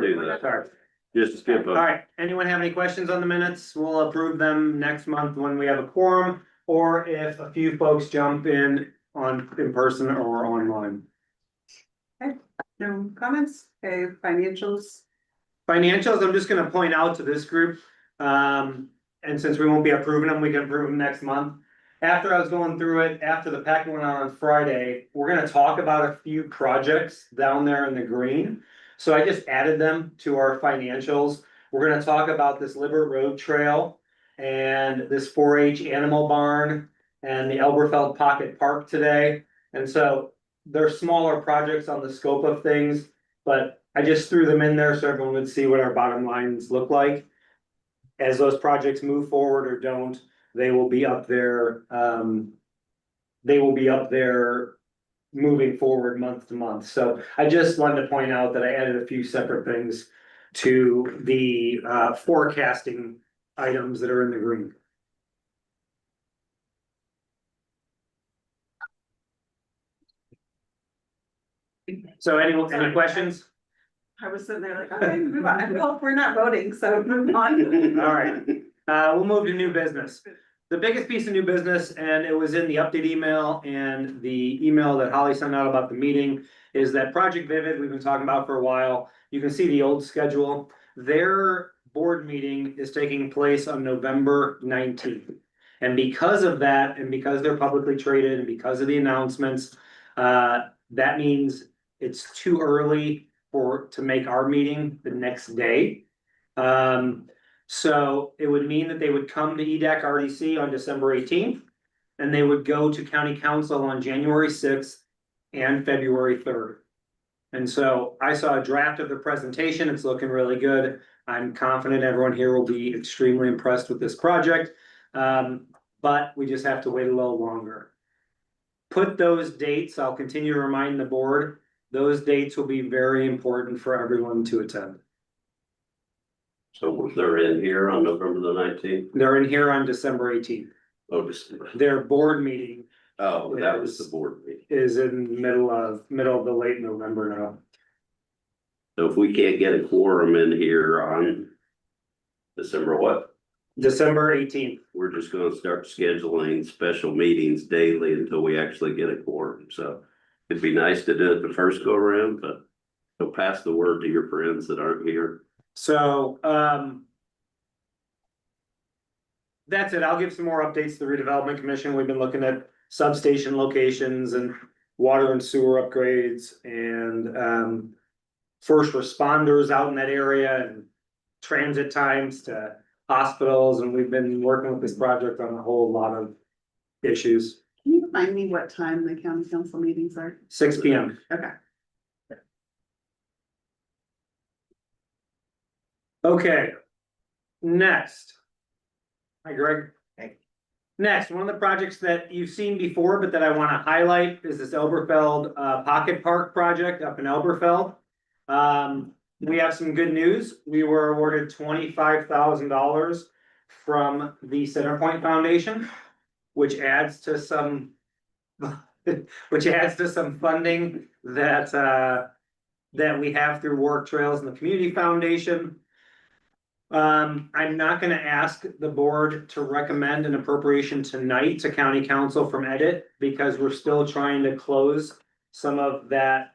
do that. Sorry. Just skip All a, right, anyone have any questions on the minutes? We'll approve them next month when we have a quorum, or if a few folks jump in person or online. No comments? Okay, financials. Financials, I'm just gonna point out to this group, and since we won't be approving them, we can approve them next month. After I was going through it, after the packet went out on Friday, we're gonna talk about a few projects down there in the green. So I just added them to our financials. We're gonna talk about this Libert Road Trail and this 4-H animal barn and the Elberfeld Pocket Park today. And so they're smaller projects on the scope of things, but I just threw them in there so everyone would see what our bottom lines look like. As those projects move forward or don't, they will be up there, moving forward month to month. So I just wanted to point out that I added a few separate things to the forecasting items that are in the green. So any questions? I was sitting there like, okay, move on. Well, we're not voting, so move on. All right, we'll move to new business. The biggest piece of new business, and it was in the update email and the email that Holly sent out about the meeting, is that Project Vivid, we've been talking about for a while. You can see the old schedule. Their board meeting is taking place on November 19th. And because of that, and because they're publicly traded, and because of the announcements, that means it's too early to make our meeting the next day. So it would mean that they would come to EDAC RDC on December 18th, and they would go to County Council on January 6th and February 3rd. And so I saw a draft of the presentation. It's looking really good. I'm confident everyone here will be extremely impressed with this project. But we just have to wait a little longer. Put those dates, I'll continue to remind the board, those dates will be very important for everyone to attend. so they're in here on November the 19th. They're in here on December 18th. Oh, December. Their board meeting Oh, that was the board meeting. is in middle of the late November now. So if we can't get a quorum in here on December what? December 18th. We're just gonna start scheduling special meetings daily until we actually get a quorum. So it'd be nice to do it the first go around, but you'll pass the word to your friends that aren't here. So, that's it. I'll give some more updates to the redevelopment commission. We've been looking at substation locations and water and sewer upgrades and, first responders out in that area and transit times to hospitals. And we've been working with this project on a whole lot of issues. Can you remind me what time the county council meetings are? 6 p.m. Okay. Okay. Next. Hi, Greg. Hey. Next, one of the projects that you've seen before, but that I want to highlight is this Elberfeld Pocket Park project up in Elberfeld. We have some good news. We were awarded $25,000 from the Centerpoint Foundation, which adds to some funding that we have through Warrick Trails and the Community Foundation. I'm not gonna ask the board to recommend an appropriation tonight to county council from edit, because we're still trying to close some of that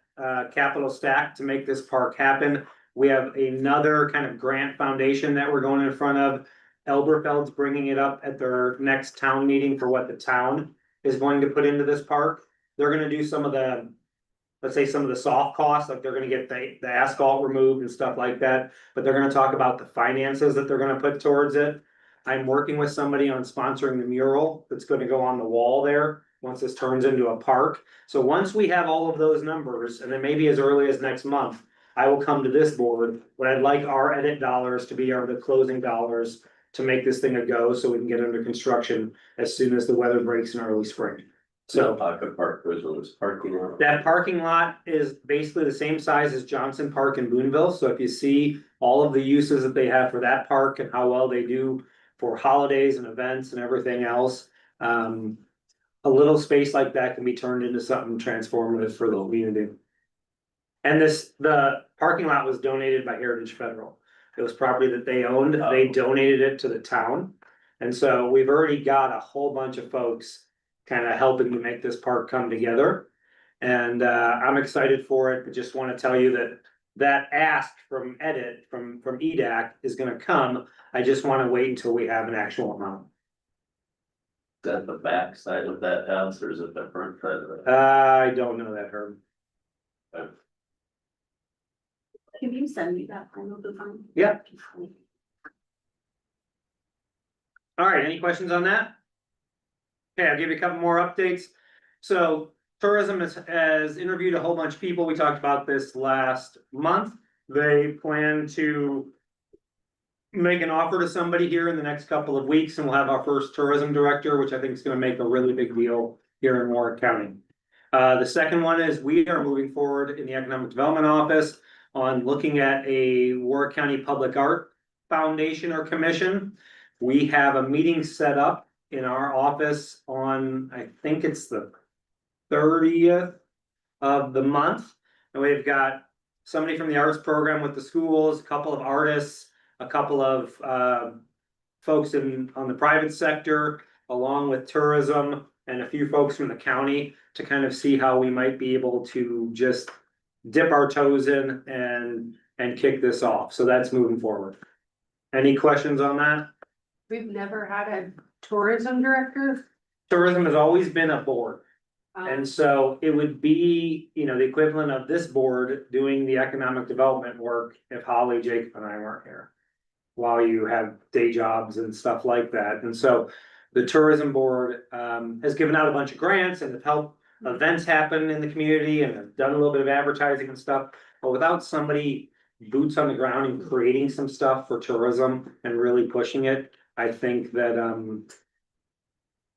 capital stack to make this park happen. We have another kind of grant foundation that we're going in front of. Elberfeld's bringing it up at their next town meeting for what the town is going to put into this park. They're gonna do some of the, let's say, some of the soft costs, like they're gonna get the asphalt removed and stuff like that, but they're gonna talk about the finances that they're gonna put towards it. I'm working with somebody on sponsoring the mural that's gonna go on the wall there once this turns into a park. So once we have all of those numbers, and then maybe as early as next month, I will come to this board, but I'd like our edit dollars to be the closing dollars to make this thing a go, so we can get under construction as soon as the weather breaks in early spring. So Pocket Park was on this parking lot. that parking lot is basically the same size as Johnson Park in Boonville. So if you see all of the uses that they have for that park and how well they do for holidays and events and everything else, a little space like that can be turned into something transformative for the community. And the parking lot was donated by Heritage Federal. It was property that they owned, they donated it to the town. And so we've already got a whole bunch of folks kind of helping to make this park come together. And I'm excited for it, but just want to tell you that that ask from from EDAC is gonna come. I just want to wait until we have an actual amount. Is that the back side of that house or is it the front side of it? I don't know that, Herb. Can you send me that final design? Yeah. All right, any questions on that? Okay, I'll give you a couple more updates. So tourism has interviewed a whole bunch of people. We talked about this last month. They plan to make an offer to somebody here in the next couple of weeks, and we'll have our first tourism director, which I think is gonna make a really big deal here in Warrick County. The second one is we are moving forward in the Economic Development Office on looking at a Warrick County Public Art Foundation or Commission. We have a meeting set up in our office on, I think it's the 30th of the month. And we've got somebody from the arts program with the schools, a couple of artists, a couple of folks on the private sector, along with tourism and a few folks from the county to kind of see how we might be able to just dip our toes in and kick this off. So that's moving forward. Any questions on that? We've never had a tourism director. Tourism has always been a board. Um, And so it would be, you know, the equivalent of this board doing the economic development work if Holly, Jacob and I weren't here. While you have day jobs and stuff like that. And so the tourism board has given out a bunch of grants and have helped events happen in the community and have done a little bit of advertising and stuff. But without somebody boots on the ground and creating some stuff for tourism and really pushing it, I think that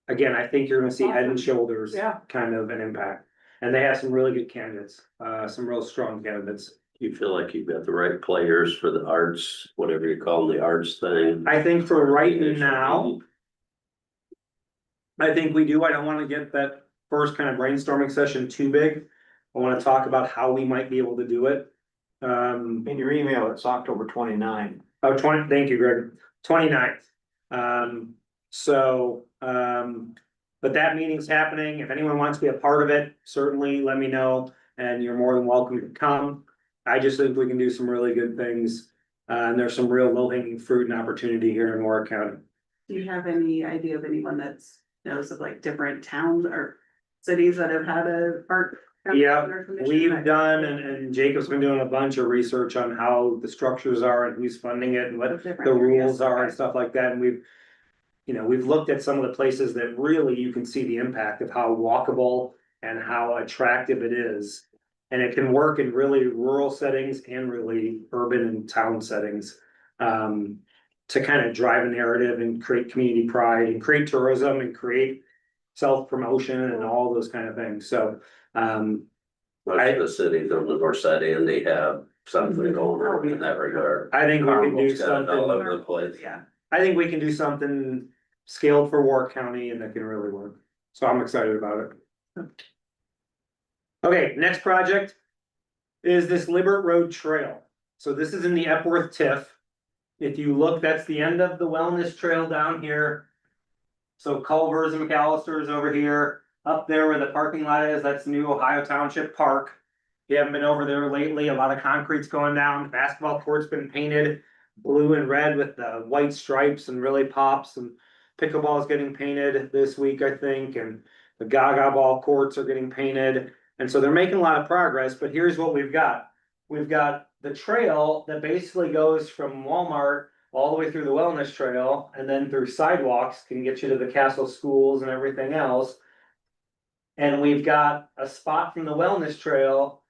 again, I think you're gonna see head and shoulders Yeah. kind of an impact. And they have some really good candidates, some real strong candidates. You feel like you've got the right players for the arts, whatever you call the arts thing? I think for right now, I think we do. I don't wanna get that first kind of brainstorming session too big. I wanna talk about how we might be able to do it. In your email, it's October 29. Thank you, Greg, 29th. But that meeting's happening. If anyone wants to be a part of it, certainly let me know, and you're more than welcome to come. I just think we can do some really good things, and there's some real low-hanging fruit and opportunity here in Warrick County. Do you have any idea of anyone that's knows of like different towns or cities that have had a art? Yeah, commission? we've done, and Jacob's been doing a bunch of research on how the structures are and who's funding it and what Of different the rules areas, are and okay. stuff like that, and we've looked at some of the places that really you can see the impact of how walkable and how attractive it is. And it can work in really rural settings and really urban and town settings. To kind of drive a narrative and create community pride and create tourism and create self-promotion and all those kind of things, so. Most of the cities on the north side and they have something going on in that regard. I think we can do Carmel's got it all something, over the place. Yeah, I think we can do something scaled for Warrick County and that can really work, so I'm excited about it. Okay, next project is this Libert Road Trail. So this is in the Epworth TIF. If you look, that's the end of the wellness trail down here. So Culver's and McAllister's over here, up there where the parking lot is, that's new Ohio Township Park. If you haven't been over there lately, a lot of concrete's going down, the basketball court's been painted blue and red with the white stripes and really pops, and pickleball's getting painted this week, I think, and the Gaga ball courts are getting painted. And so they're making a lot of progress, but here's what we've got. We've got the trail that basically goes from Walmart all the way through the wellness trail and then through sidewalks can get you to the Castle schools and everything else. And we've got a spot from the wellness trail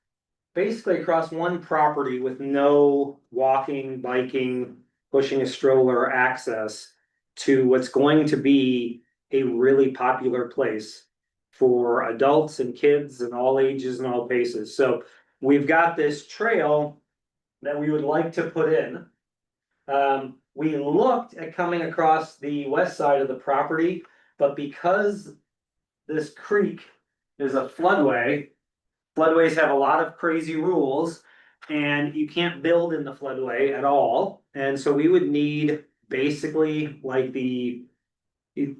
basically across one property with no walking, biking, pushing a stroller access to what's going to be a really popular place for adults and kids and all ages and all paces. So we've got this trail that we would like to put in. We looked at coming across the west side of the property, but because this creek is a floodway, floodways have a lot of crazy rules. and you can't build in the floodway at all. And so we would need basically like you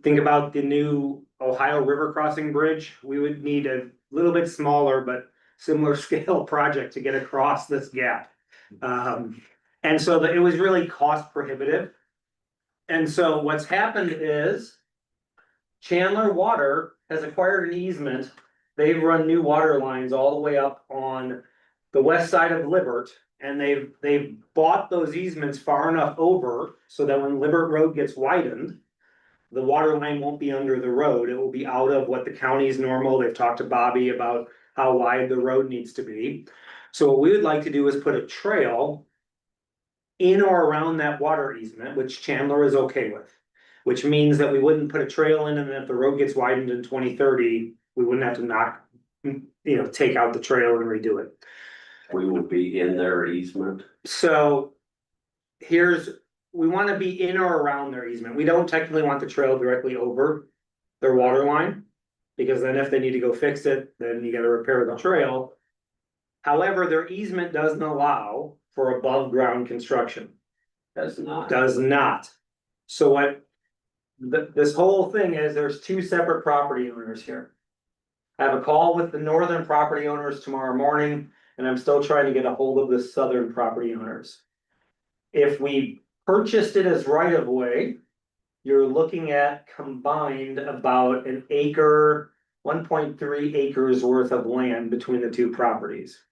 think about the new Ohio River Crossing Bridge, we would need a little bit smaller but similar scale project to get across this gap. And so it was really cost prohibitive. And so what's happened is Chandler Water has acquired an easement. They've run new water lines all the way up on the west side of Libert. And they've bought those easements far enough over so that when Libert Road gets widened, the water line won't be under the road. It will be out of what the county's normal. They've talked to Bobby about how wide the road needs to be. So what we would like to do is put a trail in or around that water easement, which Chandler is okay with. Which means that we wouldn't put a trail in, and then if the road gets widened in 2030, we wouldn't have to take out the trail and redo it. We would be in their easement. So we want to be in or around their easement. We don't technically want the trail directly over their water line. Because then if they need to go fix it, then you gotta repair the trail. However, their easement doesn't allow for above ground construction. Does not. Does not. So what this whole thing is, there's two separate property owners here. I have a call with the northern property owners tomorrow morning, and I'm still trying to get a hold of the southern property owners. If we purchased it as right of way, you're looking at combined about an acre, 1.3 acres worth of land between the two properties.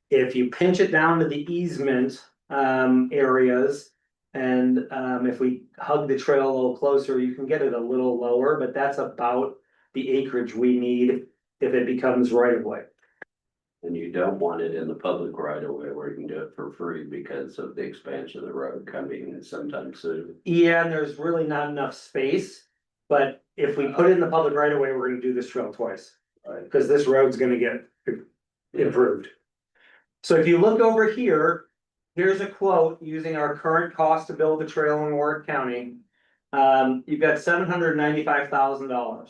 If you pinch it down to the easement areas, and if we hug the trail a little closer, you can get it a little lower, but that's about the acreage we need if it becomes right of way. And you don't want it in the public right of way where you can do it for free because of the expansion of the road coming sometime soon. Yeah, and there's really not enough space, but if we put it in the public right of way, we're gonna do this trail twice. Right. Cause this road's gonna get improved. So if you look over here, here's a quote using our current cost to build the trail in Warrick County. You've got $795,000.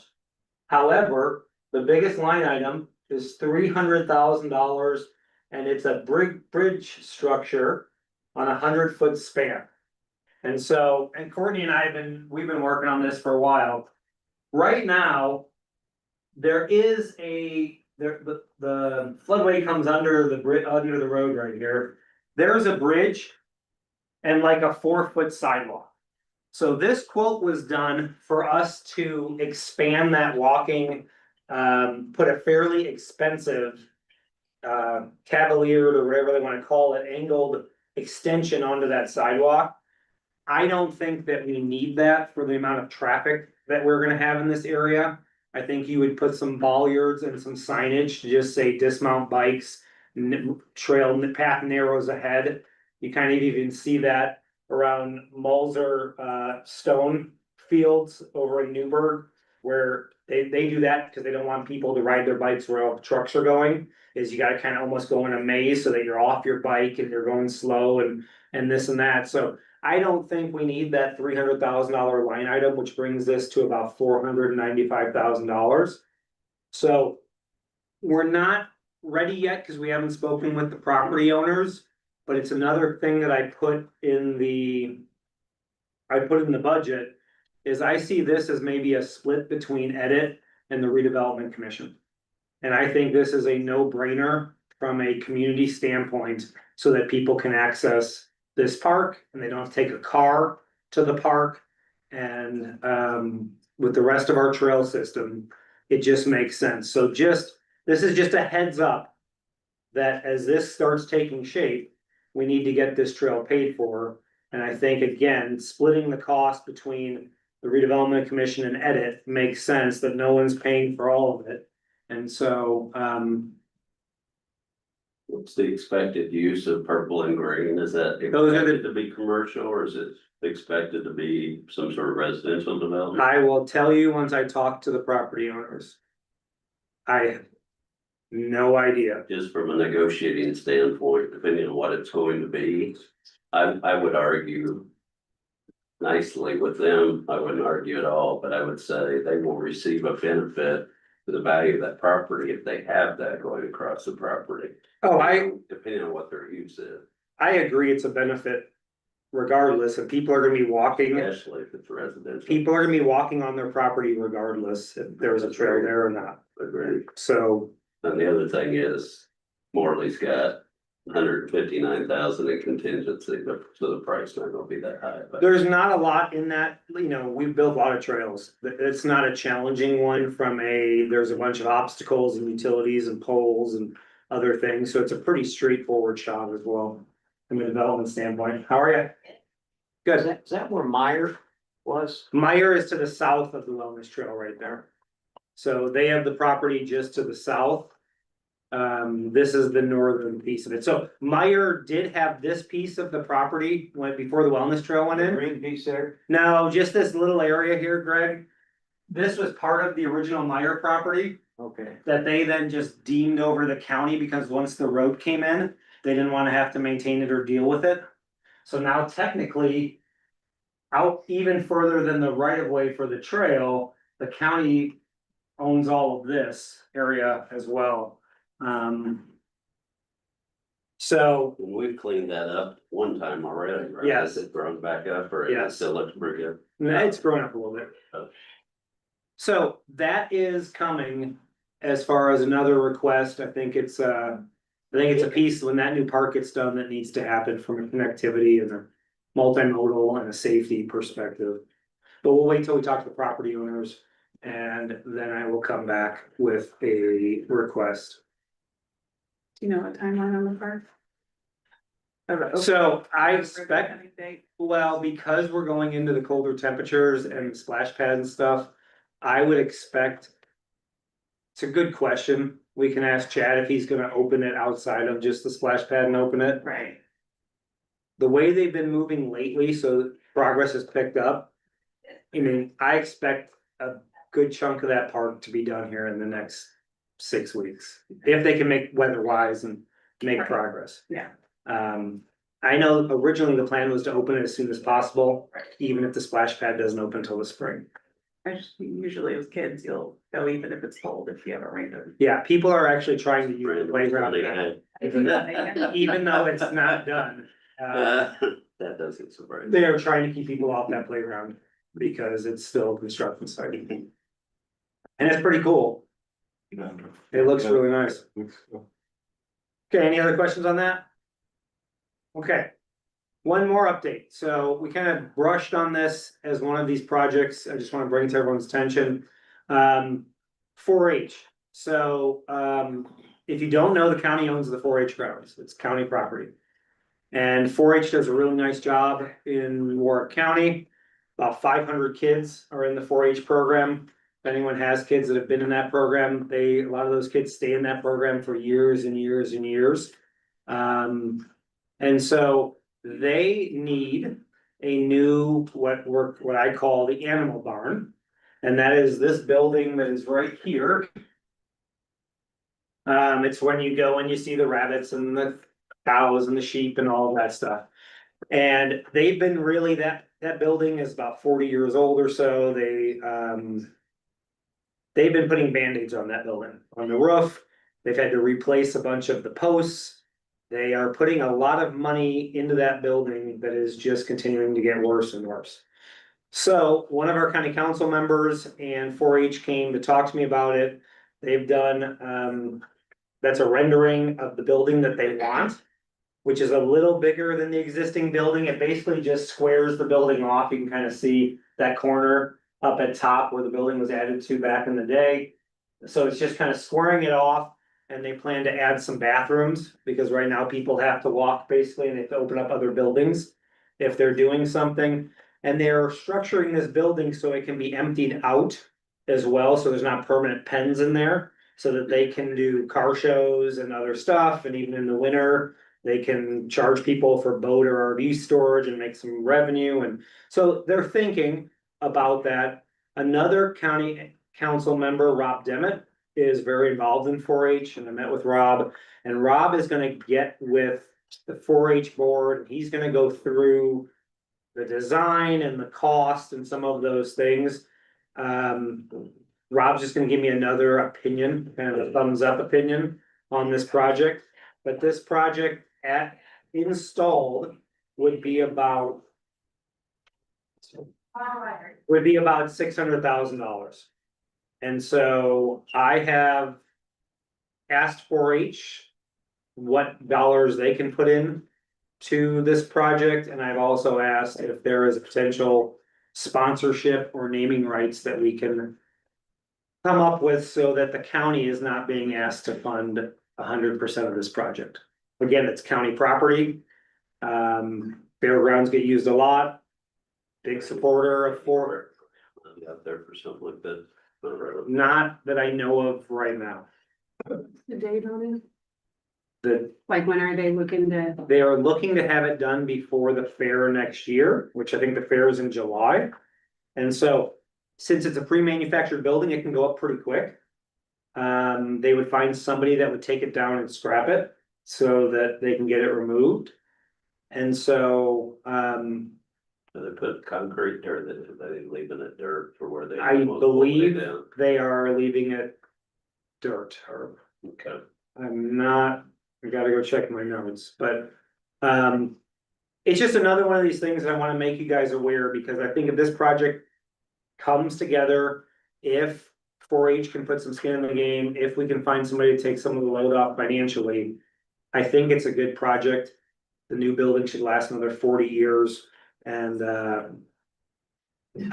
However, the biggest line item is $300,000, and it's a bridge structure on a 100-foot span. And so, and Courtney and we've been working on this for a while. Right now, there is the floodway comes under the road right here. There's a bridge and like a 4-foot sidewalk. So this quote was done for us to expand that walking, put a fairly expensive cavaliered or whatever they want to call it, angled extension onto that sidewalk. I don't think that we need that for the amount of traffic that we're gonna have in this area. I think you would put some bollards and some signage to just say dismount bikes, trail path narrows ahead. You kind of even see that around Mulzer stone fields over in Newburgh, where they do that because they don't want people to ride their bikes where all the trucks are going. Is you gotta kind of almost go in a maze so that you're off your bike and you're going slow and this and that. So I don't think we need that $300,000 line item, which brings this to about $495,000. So we're not ready yet because we haven't spoken with the property owners, but it's another thing that I put in the budget is I see this as maybe a split between edit and the redevelopment commission. And I think this is a no-brainer from a community standpoint so that people can access this park and they don't have to take a car to the park. And with the rest of our trail system, it just makes sense. So this is just a heads up that as this starts taking shape, we need to get this trail paid for. And I think, again, splitting the cost between the redevelopment commission and edit makes sense that no one's paying for all of it. And so, What's the expected use of purple and green? Is that Those are expected to be commercial or is it expected to be some sort of residential development? I will tell you once I talk to the property owners. I have no idea. Just from a negotiating standpoint, depending on what it's going to be, I would argue nicely with them. I wouldn't argue at all, but I would say they will receive a benefit the value of that property if they have that going across the property. Oh, Depending on what their use is, I agree, it's a benefit regardless, and people are gonna be walking, especially if it's residential. people are gonna be walking on their property regardless if there's a trail there or not. Agreed. So, And the other thing is, Morley's got 159,000 in contingency, but so the price not gonna be that high, but. there's not a lot in that, you know, we've built a lot of trails. It's not a challenging one from there's a bunch of obstacles and utilities and poles and other things, so it's a pretty straightforward shot as well. From a development standpoint, how are you? Is Good. that where Meyer was? Meyer is to the south of the wellness trail right there. So they have the property just to the south. This is the northern piece of it. So Meyer did have this piece of the property when, before the wellness trail went The in. green piece there? No, just this little area here, Greg. This was part of the original Meyer property Okay. that they then just deemed over the county because once the road came in, they didn't wanna have to maintain it or deal with it. So now technically, out even further than the right of way for the trail, the county owns all of this area as well. So, We've cleaned that up one time already, right? Yes. Has it grown back up or it Yes. still looks pretty good? it's grown up a little bit. So that is coming as far as another request. I think it's a piece when that new park gets done that needs to happen from a connectivity and a multimodal and a safety perspective. But we'll wait till we talk to the property owners and then I will come back with a request. Do you know what timeline on the park? So I expect, well, because we're going into the colder temperatures and splash pad and stuff, I would expect. It's a good question. We can ask Chad if he's gonna open it outside of just the splash pad and open it. Right, The way they've been moving lately, so progress has picked up. I mean, I expect a good chunk of that park to be done here in the next 6 weeks. If they can make weather wise and make Right. progress. yeah, I know originally the plan was to open it as soon as possible, Right. even if the splash pad doesn't open until the spring. usually with kids, you'll go even if it's cold, if you have a rain. Yeah, people are actually trying to use the Brandon, playground funny now, guy. even though it's not done. That doesn't surprise me. They are trying to keep people off that playground because it's still a construction site. And it's pretty cool. It looks really nice. Okay, any other questions on that? Okay. One more update. So we kind of brushed on this as one of these projects. I just want to bring to everyone's attention. 4-H. So, if you don't know, the county owns the 4-H grounds. It's county property. And 4-H does a really nice job in Warrick County. About 500 kids are in the 4-H program. If anyone has kids that have been in that program, a lot of those kids stay in that program for years and years and years. And so they need a new, what I call the animal barn. And that is this building that is right here. It's when you go and you see the rabbits and the cows and the sheep and all of that stuff. And they've been really, that building is about 40 years old or so. They've been putting Band-Aids on that building, on the roof. They've had to replace a bunch of the posts. They are putting a lot of money into that building that is just continuing to get worse and worse. So one of our county council members and 4-H came to talk to me about it. They've done, that's a rendering of the building that they want, which is a little bigger than the existing building. It basically just squares the building off. You can kind of see that corner up at top where the building was added to back in the day. So it's just kind of squaring it off. And they plan to add some bathrooms, because right now people have to walk basically and they have to open up other buildings if they're doing something. And they're structuring this building so it can be emptied out as well, so there's not permanent pens in there. So that they can do car shows and other stuff, and even in the winter, they can charge people for boat or RV storage and make some revenue. And so they're thinking about that. Another county council member, Rob Demmett, is very involved in 4-H, and I met with Rob, and Rob is gonna get with the 4-H board. He's gonna go through the design and the cost and some of those things. Rob's just gonna give me another opinion, kind of a thumbs up opinion on this project. But this project at installed would be about $600,000. And so I have asked 4-H what dollars they can put in to this project, and I've also asked if there is a potential sponsorship or naming rights that we can come up with so that the county is not being asked to fund 100% of this project. Again, it's county property. Fairgrounds get used a lot. Big supporter of Fort, Out there for something like that. not that I know of right now. The date on it, The, like when are they looking to, they are looking to have it done before the fair next year, which I think the fair is in July. And so, since it's a pre-manufactured building, it can go up pretty quick. They would find somebody that would take it down and scrap it so that they can get it removed. And so, They put concrete dirt, they leaving it dirt for where they. I most will lay believe down. they are leaving it dirt, or Okay. I'm not, I gotta go check my notes, but, it's just another one of these things that I wanna make you guys aware, because I think if this project comes together, if 4-H can put some skin in the game, if we can find somebody to take some of the load off financially, I think it's a good project. The new building should last another 40 years, and,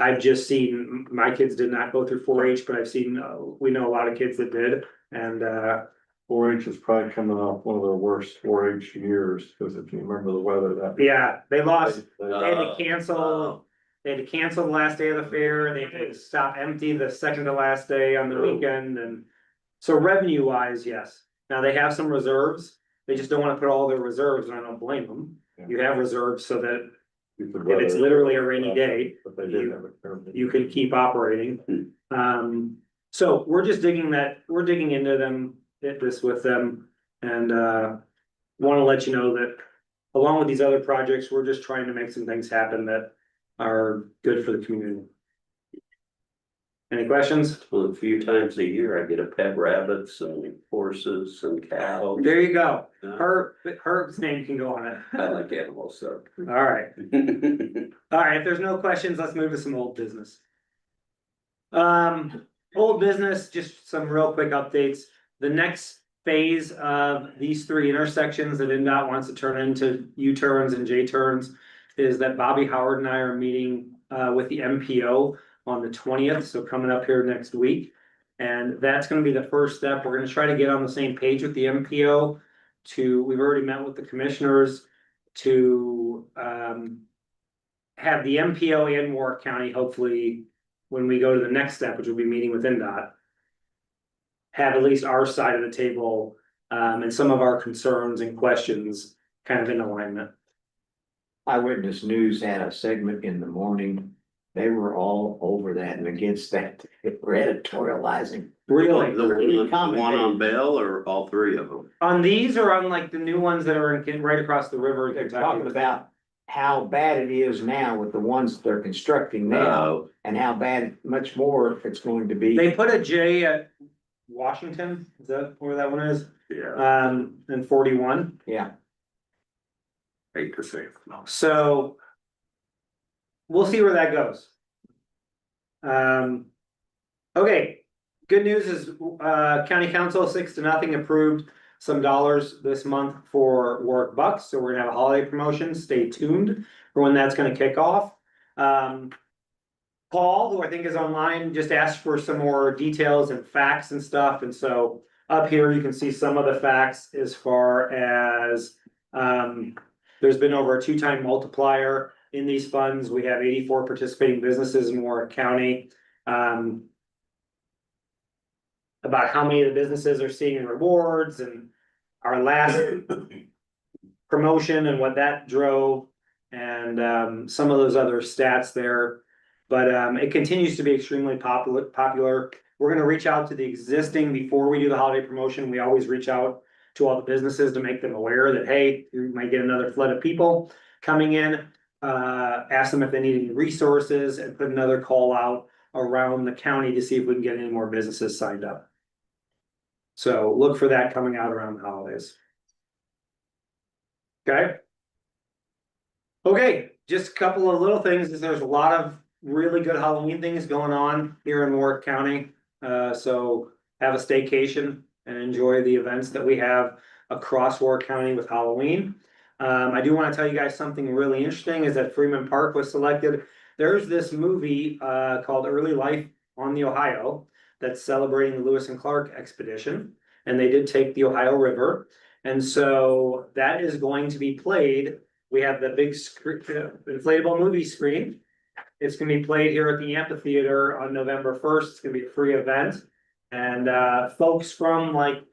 I've just seen, my kids did not go through 4-H, but I've seen, we know a lot of kids that did, and, 4-H is probably coming off one of their worst 4-H years, because if you remember the weather that. yeah, they lost, they- they had to cancel. They had to cancel the last day of the fair, they had to stop empty the second to last day on the weekend, and. So revenue wise, yes, now they have some reserves, they just don't wanna put all their reserves, and I don't blame them. You have reserves so that If if it's literally a rainy day, But they did have a curve. you can keep operating. So we're just we're digging into this with them, and, wanna let you know that. Along with these other projects, we're just trying to make some things happen that are good for the community. Any questions? Well, a few times a year I get a pet rabbits and horses and cows. There you go. Yeah, Herb's name can go on it. I like animals, so. All right. All right, if there's no questions, let's move to some old business. Old business, just some real quick updates. The next phase of these 3 intersections that NDOT wants to turn into U-turns and J-turns is that Bobby Howard and I are meeting with the MPO on the 20th, so coming up here next week. And that's gonna be the first step. We're gonna try to get on the same page with the MPO we've already met with the commissioners to have the MPO and Warrick County, hopefully, when we go to the next step, which will be meeting with NDOT, have at least our side of the table, and some of our concerns and questions kind of in alignment. Eyewitness News had a segment in the morning. They were all over that and against that. They were editorializing. Really? The one on Bell or all 3 of them? On these or on like the new ones that are right across the river in They're talking Kentucky? about how bad it is now with the ones they're constructing now Oh, and how bad, much more it's going to be. They put a J at Washington, is that where that one is? yeah, And 41. Yeah, 8%. So. We'll see where that goes. Okay, good news is, county council 6-0 approved some dollars this month for Warrick Bucks, so we're gonna have a holiday promotion, stay tuned for when that's gonna kick off. Paul, who I think is online, just asked for some more details and facts and stuff, and so up here you can see some of the facts as far as, there's been over a 2-time multiplier in these funds. We have 84 participating businesses in Warrick County. About how many of the businesses are seeing rewards and our last promotion and what that drove, and some of those other stats there. But it continues to be extremely popular. We're gonna reach out to the existing, before we do the holiday promotion, we always reach out to all the businesses to make them aware that, hey, you might get another flood of people coming in. Ask them if they need any resources and put another call out around the county to see if we can get any more businesses signed up. So look for that coming out around the holidays. Okay. Okay, just a couple of little things, is there's a lot of really good Halloween things going on here in Warrick County. So have a staycation and enjoy the events that we have across Warrick County with Halloween. I do want to tell you guys something really interesting, is that Freeman Park was selected. There's this movie called Early Life on the Ohio that's celebrating the Lewis and Clark expedition, and they did take the Ohio River. And so that is going to be played. We have the big inflatable movie screen. It's gonna be played here at the amphitheater on November 1st. It's gonna be a free event. And folks from, like,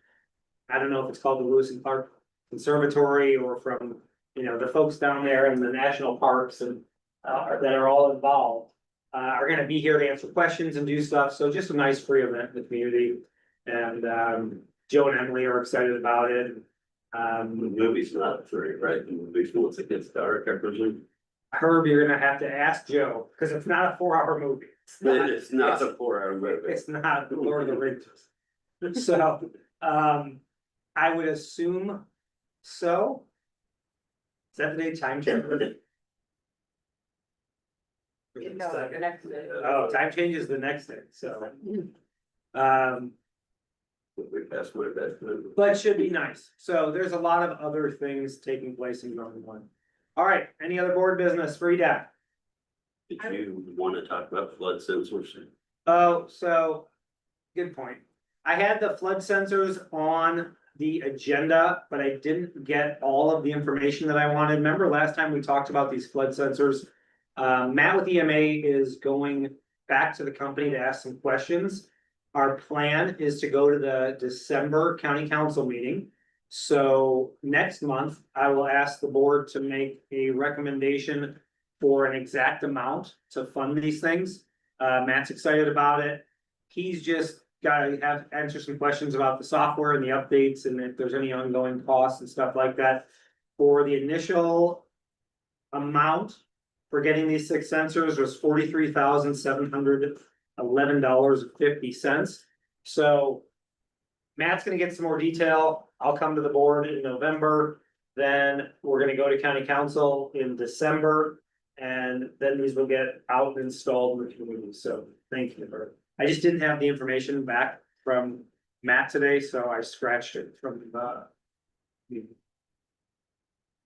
I don't know if it's called the Lewis and Clark Conservatory, or from, you know, the folks down there in the national parks and that are all involved, are gonna be here to answer questions and do stuff. So just a nice free event in the community. And Joe and Emily are excited about it. The movie's not free, right? The movie's once it gets dark, I presume. Herb, you're gonna have to ask Joe, because it's not a 4-hour movie. It's not a 4-hour movie. It's not the Lord of the Rings. So, I would assume so. Is that the day time change? No, the next day. Oh, time changes the next day, so. We passed my bedtime. But should be nice. So there's a lot of other things taking place in Groveland one. All right, any other board business for EDAC? Did you want to talk about flood sensors? Oh, so, good point. I had the flood sensors on the agenda, but I didn't get all of the information that I wanted. Remember last time we talked about these flood sensors? Matt with EMA is going back to the company to ask some questions. Our plan is to go to the December county council meeting. So next month, I will ask the board to make a recommendation for an exact amount to fund these things. Matt's excited about it. He's just gotta answer some questions about the software and the updates, and if there's any ongoing costs and stuff like that. For the initial amount for getting these 6 sensors was $43,711.50. So Matt's gonna get some more detail. I'll come to the board in November. Then we're gonna go to county council in December. And then these will get out and installed in the community. So thank you, Bert. I just didn't have the information back from Matt today, so I scratched it from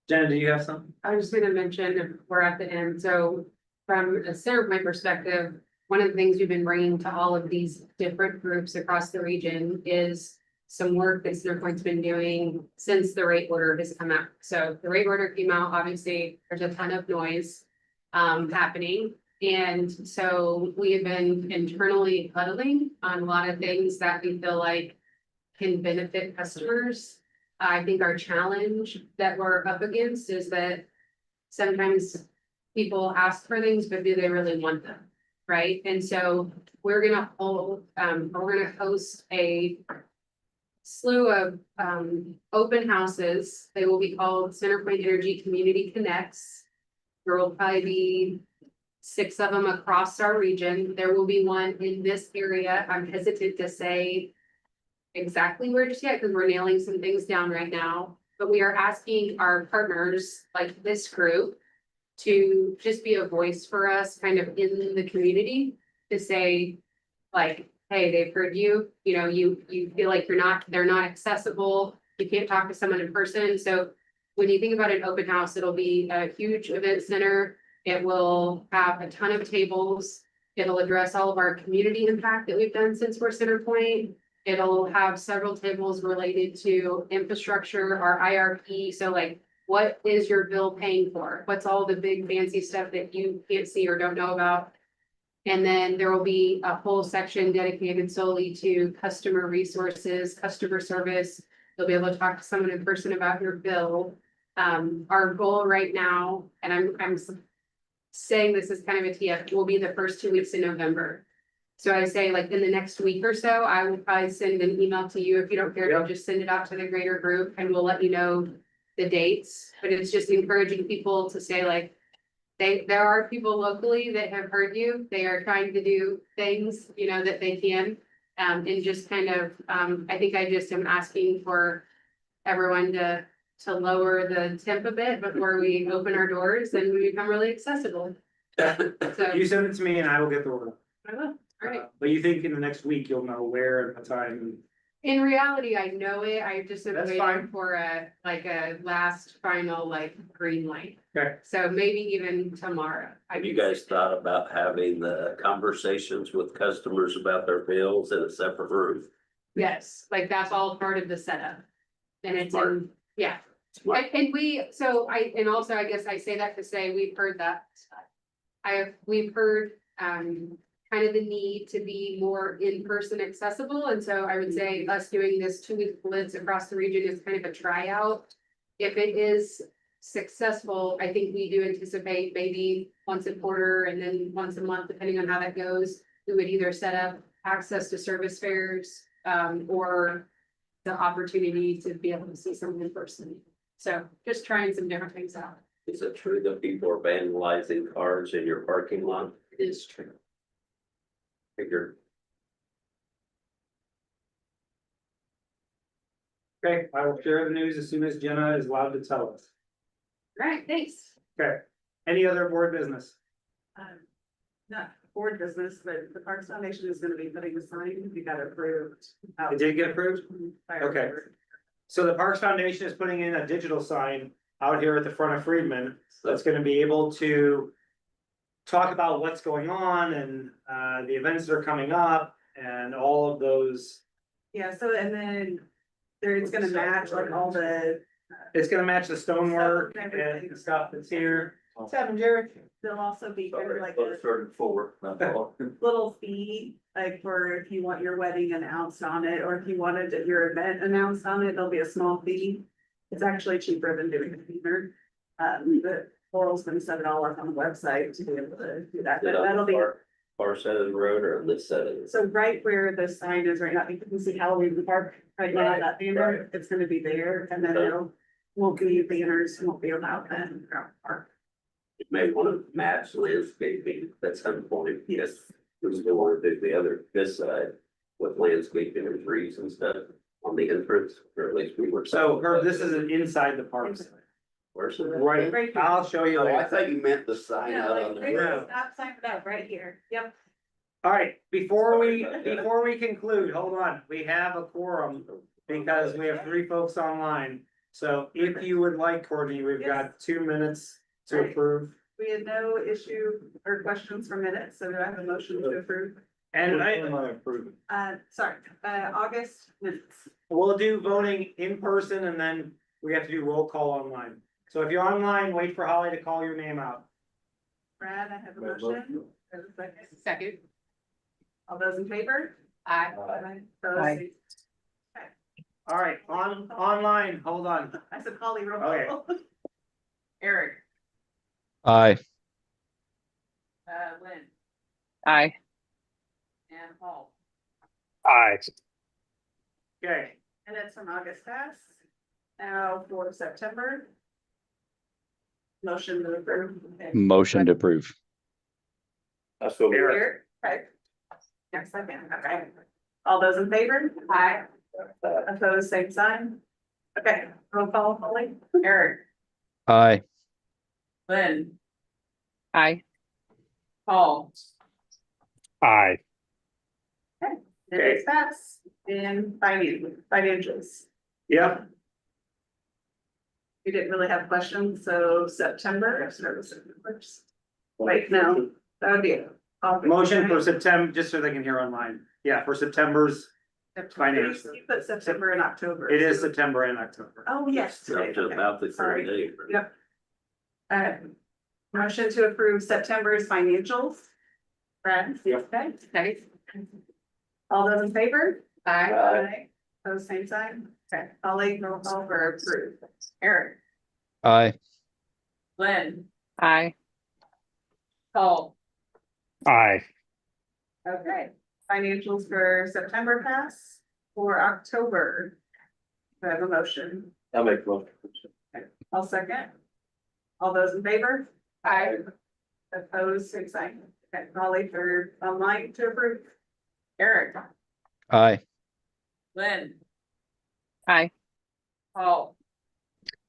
Jenna, do you have something? I was just gonna mention, we're at the end, so from a Centerpoint perspective, one of the things we've been bringing to all of these different groups across the region is some work that Centerpoint's been doing since the rate order has come out. So the rate order came out, obviously, there's a ton of noise happening. And so we have been internally huddling on a lot of things that we feel like can benefit customers. I think our challenge that we're up against is that sometimes people ask for things, but do they really want them? Right? And so we're gonna host a slew of open houses. They will be called Centerpoint Energy Community Connects. There will probably be 6 of them across our region. There will be one in this area. I'm hesitant to say exactly where just yet, because we're nailing some things down right now. But we are asking our partners, like this group, to just be a voice for us kind of in the community to say, like, hey, they've heard you, you know, you feel like they're not accessible. You can't talk to someone in person. So when you think about an open house, it'll be a huge event center. It will have a ton of tables. It'll address all of our community impact that we've done since we're Centerpoint. It'll have several tables related to infrastructure, our IRP. So like, what is your bill paying for? What's all the big fancy stuff that you can't see or don't know about? And then there will be a whole section dedicated solely to customer resources, customer service. You'll be able to talk to someone in person about your bill. Our goal right now, and I'm saying this is kind of a TF, will be the first 2 weeks in November. So I say like in the next week or so, I will probably send an email to you. If you don't care, to just send it out to the greater group and we'll let you know the dates. But it's just encouraging people to say like, there are people locally that have heard you. They are trying to do things, that they can. And just kind of, I think I just am asking for everyone to lower the temp a bit before we open our doors and we become really accessible. So, You send it to me and I will get the word. I will, all right. But you think in the next week you'll know where and the time? In reality, I know it. I just am That's waiting fine. for a last final green light. Okay. So maybe even tomorrow. Have you guys thought about having the conversations with customers about their bills in a separate room? Yes, that's all part of the setup. And it's Smart. yeah. Smart. And also I guess I say that to say we've heard that. We've heard kind of the need to be more in-person accessible. And so I would say us doing this 2-week blitz across the region is kind of a tryout. If it is successful, I think we do anticipate maybe once a quarter and then once a month, depending on how that goes. We would either set up access to service fairs or the opportunity to be able to see someone in person. So just trying some different things out. Is it true that people are vandalizing cars in your parking lot? It is true. Figure. Okay, I will share the news as soon as Jenna is allowed to tell us. All right, thanks. Okay, any other board business? Not board business, but the Parks Foundation is gonna be putting a sign, we got approved. It did get approved? By our Okay. board. So the Parks Foundation is putting in a digital sign out here at the front of Friedman. That's gonna be able to talk about what's going on and the events that are coming up and all of those. Yeah, so and then it's gonna match like all the, It's gonna match the stonework Stuff and and everything. the stuff that's here. What's happening, Jared? there'll also be kind of like Sorry, a started forward, not all. little fee, like for if you want your wedding announced on it, or if you wanted your event announced on it, there'll be a small fee. It's actually cheaper than doing a beaver. The Laurel's been $7 on the website to be able to do that, but that'll be. Far side of the road or on this side of the? So right where the sign is right now, you can see Halloween Park right now, that banner, it's gonna be there, and then won't be banners, won't be allowed then. Park. You may want to match landscaping at some point. Yes. We still want to do the other, this side with landscaping and trees and stuff on the entrance, or at least we were. So Herb, this is an inside the park. Where's it? Right, Right here. I'll show you Oh, I later. thought you meant the sign Yeah, out like, on the right, road. stop sign it up right here, yep. All right, before we conclude, hold on, we have a quorum because we have 3 folks online. So if you would like, Courtney, we've got 2 minutes to approve. We had no issue or questions for minutes, so do I have a motion to approve? And I approve it. Sorry, August minutes. we'll do voting in person and then we have to do roll call online. So if you're online, wait for Holly to call your name out. Brad, I have a motion. Have a second. Second. All those in favor? Aye. Those- All right, online, hold on. I said Holly, roll Okay. call. Eric, Aye. Lynn, Aye. and Paul. Aye. Okay, And it's from August pass. Now for September. Motion to approve. Okay. Motion to approve. That's what we're. Eric, okay. Next second, okay. All those in favor? Aye. Opposed, same sign. Okay, roll call, Holly. Eric, Aye. Lynn, Aye. Paul. Aye. Minutes pass and financials. yep, We didn't really have questions, so September, first. Wait, no, that would be. motion for September, just so they can hear online. Yeah, for September's, finance. You put September and October. it is September and October. Oh, yes. Up today, to okay. about the Sorry. current day. Yep. Motion to approve September's financials. Brad? Yep. Okay. Second. All those in favor? Aye. Aye. Those same sign? Okay, Holly, roll call for approve. Eric, Aye. Lynn, Aye. Paul. Aye. Okay, financials for September pass, for October. Do I have a motion? I'll make a motion. I'll second. All those in favor? Aye. Opposed, same sign. Okay, Molly for online to approve. Eric, Aye. Lynn, Aye. Paul,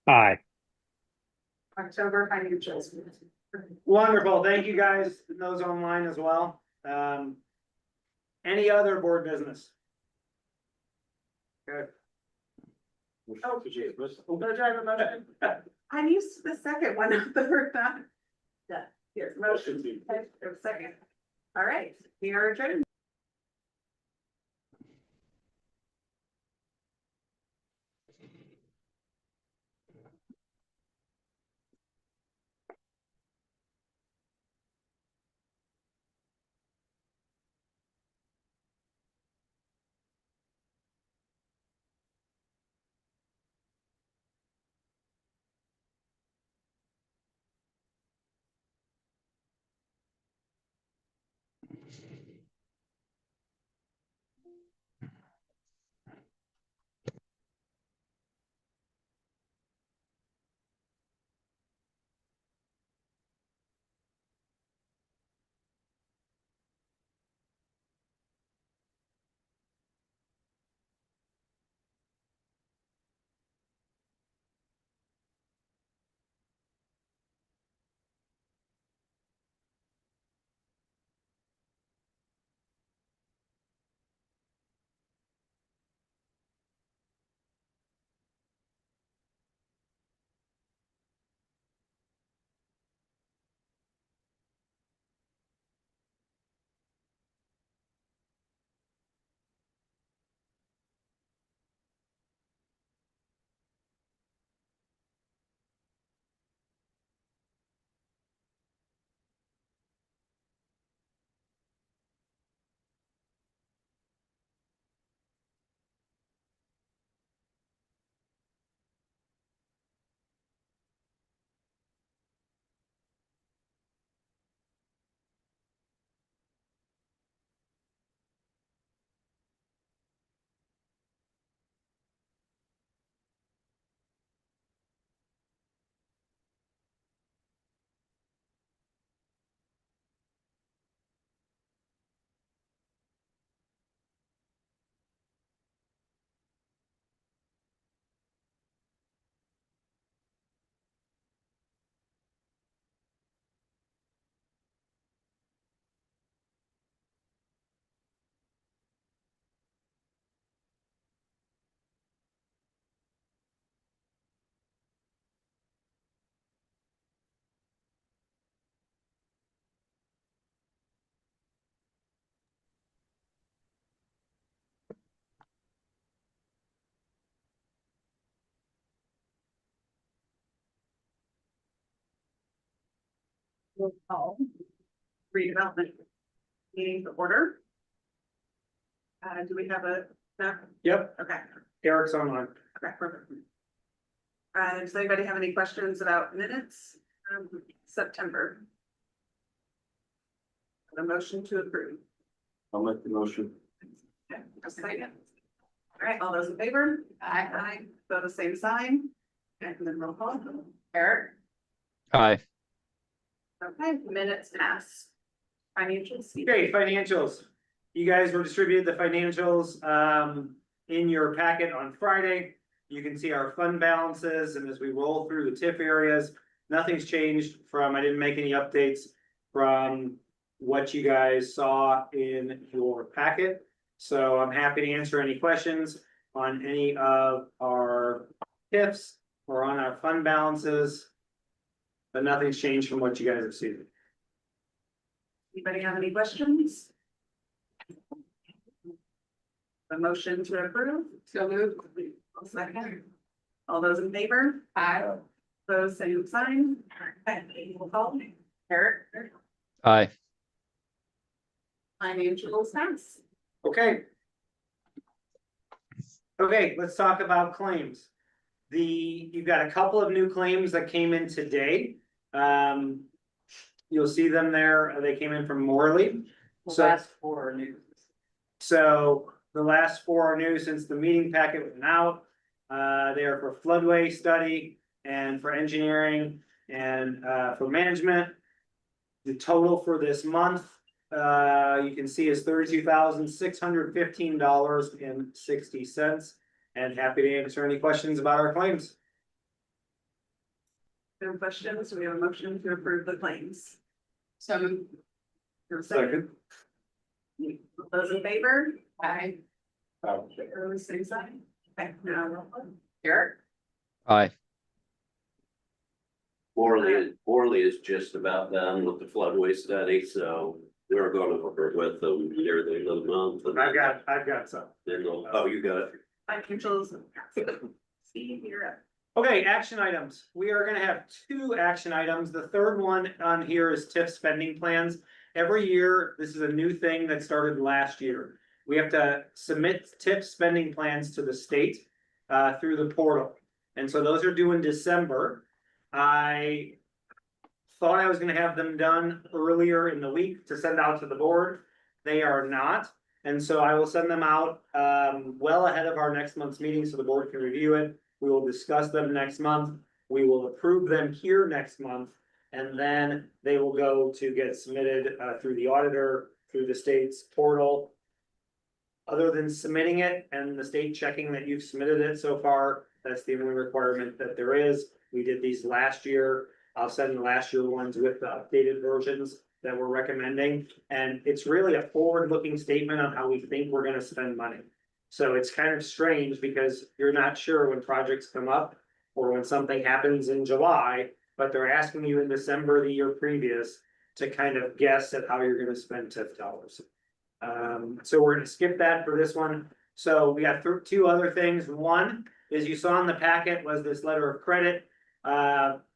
Aye. October financials. Wonderful, thank you guys, those online as well. Any other board business? Good. Oh. Go drive a motion. I used the second one, not the first one. Yeah, here's motion. Okay, there's a second. All right, we are adjourned. We'll call redevelopment meeting to order. Do we have a, no? Yep, Okay, Eric's online. okay, perfect. Does anybody have any questions about minutes from September? A motion to approve. I'll make the motion. Okay, a second. All right, all those in favor? Aye. Aye. Vote the same sign. Okay, and then roll call. Eric? Aye. Okay, minutes pass. Financials. Okay, financials. You guys were distributed the financials in your packet on Friday. You can see our fund balances, and as we roll through the TIF areas, nothing's changed from, I didn't make any updates from what you guys saw in your packet. So I'm happy to answer any questions on any of our TIFs or on our fund balances. But nothing's changed from what you guys have seen. Anybody have any questions? A motion to approve? So moved. I'll second. All those in favor? Aye. Those same sign. Okay, we'll call. Eric? Aye. Financial pass. Okay. Okay, let's talk about claims. You've got a couple of new claims that came in today. You'll see them there. They came in from Morley. So, four are new. so the last four are new since the meeting packet went out. They are for floodway study and for engineering and for management. The total for this month, you can see is $32,615.60. And happy to answer any questions about our claims. No questions, we have a motion to approve the claims. So, Your second. Those in favor? aye. Everyone same sign? Okay, now roll call. Eric? Aye. Morley is just about done with the floodway study, so we're gonna work with them near the end of the month. and I've got some. then they'll- oh, you got it. Financials. Steve, you're up. Okay, action items. We are gonna have two action items. The third one on here is TIF spending plans. Every year, this is a new thing that started last year. We have to submit TIF spending plans to the state through the portal. And so those are due in December. I thought I was gonna have them done earlier in the week to send out to the board. They are not. And so I will send them out well ahead of our next month's meeting so the board can review it. We will discuss them next month. We will approve them here next month. And then they will go to get submitted through the auditor, through the state's portal. Other than submitting it and the state checking that you've submitted it so far, that's the only requirement that there is. We did these last year. I'll send the last year ones with the updated versions that we're recommending. And it's really a forward-looking statement on how we think we're gonna spend money. So it's kind of strange because you're not sure when projects come up or when something happens in July, but they're asking you in December the year previous to kind of guess at how you're gonna spend TIF dollars. So we're gonna skip that for this one. So we got two other things. One is you saw in the packet was this letter of credit.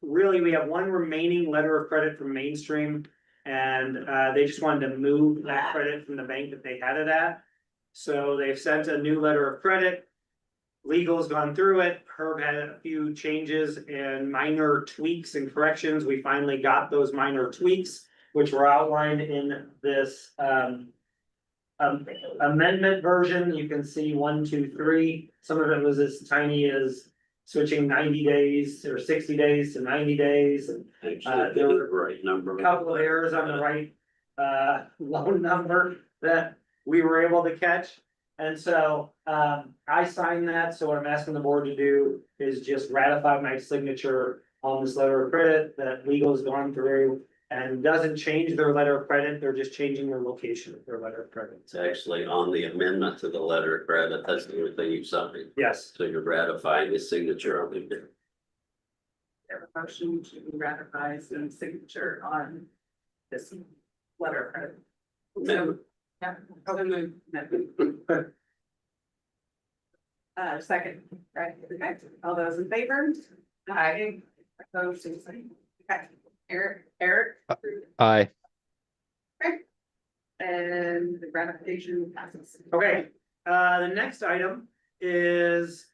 Really, we have one remaining letter of credit from Mainstream. And they just wanted to move that credit from the bank that they had it at. So they've sent a new letter of credit. Legal's gone through it. Herb had a few changes and minor tweaks and corrections. We finally got those minor tweaks, which were outlined in this amendment version. You can see 1, 2, 3. Some of it was as tiny as switching 90 days or 60 days to 90 days. And Actually, there did were the right number. a couple of errors on the right loan number that we were able to catch. And so I signed that, so what I'm asking the board to do is just ratify my signature on this letter of credit that legal's gone through. And doesn't change their letter of credit, they're just changing their location of their letter of credit. It's actually on the amendment to the letter of credit. That's the only thing you signed. Yes, So you're ratifying the signature on it. Have a motion to ratify some signature on this letter of credit. So, yeah, so moved. Second, right, okay, all those in favor? Aye. Opposed, same sign. Okay, Eric, Aye. and the ratification passes. okay, the next item is,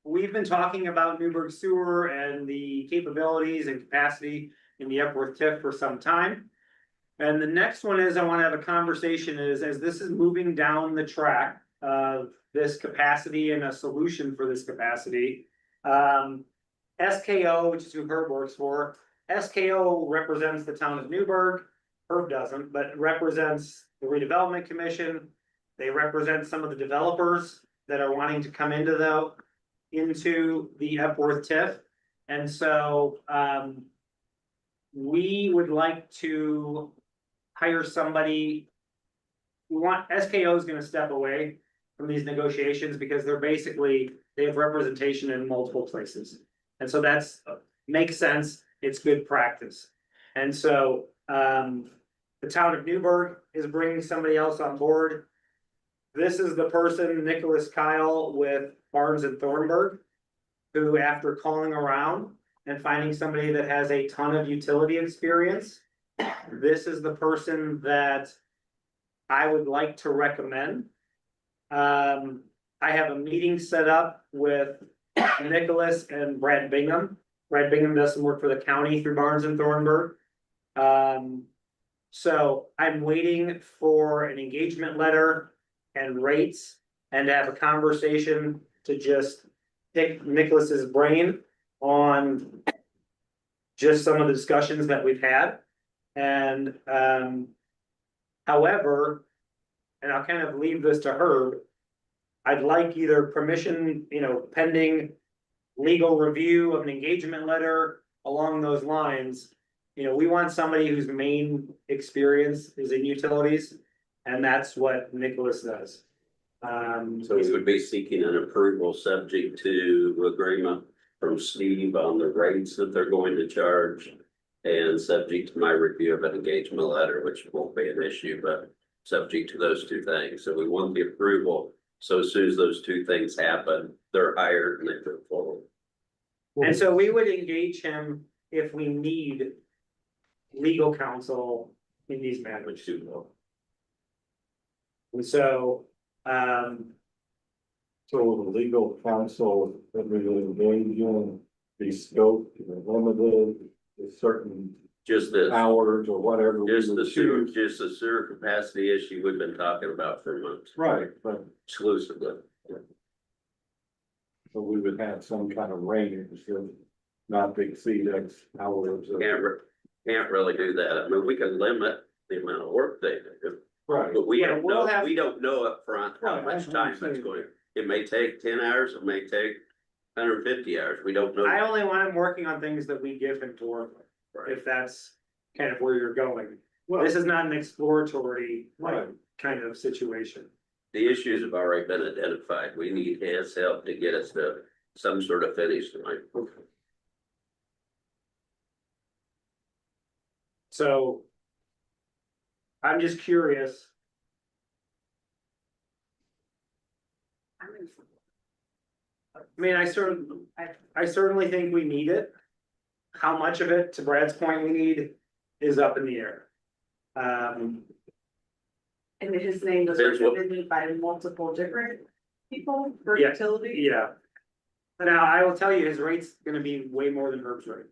we've been talking about Newburgh Sewer and the capabilities and capacity in the Epworth TIF for some time. And the next one is, I wanna have a conversation is, as this is moving down the track of this capacity and a solution for this capacity. SKO, which is who Herb works for, SKO represents the town of Newburgh. Herb doesn't, but represents the redevelopment commission. They represent some of the developers that are wanting to come into the Epworth TIF. And so, we would like to hire somebody. SKO is gonna step away from these negotiations because they have representation in multiple places. And so makes sense, it's good practice. And so, the town of Newburgh is bringing somebody else on board. This is the person, Nicholas Kyle with Barnes and Thornburg, who after calling around and finding somebody that has a ton of utility experience, this is the person that I would like to recommend. I have a meeting set up with Nicholas and Brad Bingham. Brad Bingham does some work for the county through Barnes and Thornburg. So I'm waiting for an engagement letter and rates and to have a conversation to just pick Nicholas's brain on just some of the discussions that we've had. And, however, and I'll kind of leave this to her. I'd like either permission, pending legal review of an engagement letter along those lines. We want somebody whose main experience is in utilities, and that's what Nicholas does. So we would be seeking an approval subject to agreement from Steve on the rates that they're going to charge. And subject to my review of an engagement letter, which won't be an issue, but subject to those two things. So we want the approval. So as soon as those two things happen, they're hired and they move forward. And so we would engage him if we need legal counsel in these matters. Which you know. And so, So the legal counsel that we will engage in, be scoped, limited, to certain Just the, hours or whatever. we just would the sewer, choose. just the sewer capacity issue we've been talking about for months. Right, but Exclusively. so we would have some kind of range of not to exceed X hours. of- Can't really do that. I mean, we can limit the amount of work they do. Right, But we Yeah, don't we'll know, have- we don't know upfront how Right, much that's what time I'm it's saying. going. It may take 10 hours, it may take 150 hours. We don't know. I only want him working on things that we give him to work with, Right. if that's kind of where you're going. well, This is not an exploratory, right, kind of situation. The issues have already been identified. We need his help to get us to some sort of finish line. So. I'm just curious. I mean, I certainly think we need it. How much of it, to Brad's point, we need is up in the air. And his name was Here's what- recommended by multiple different people for Yeah, utility. Yeah. Now, I will tell you, his rate's gonna be way more than Herb's rate.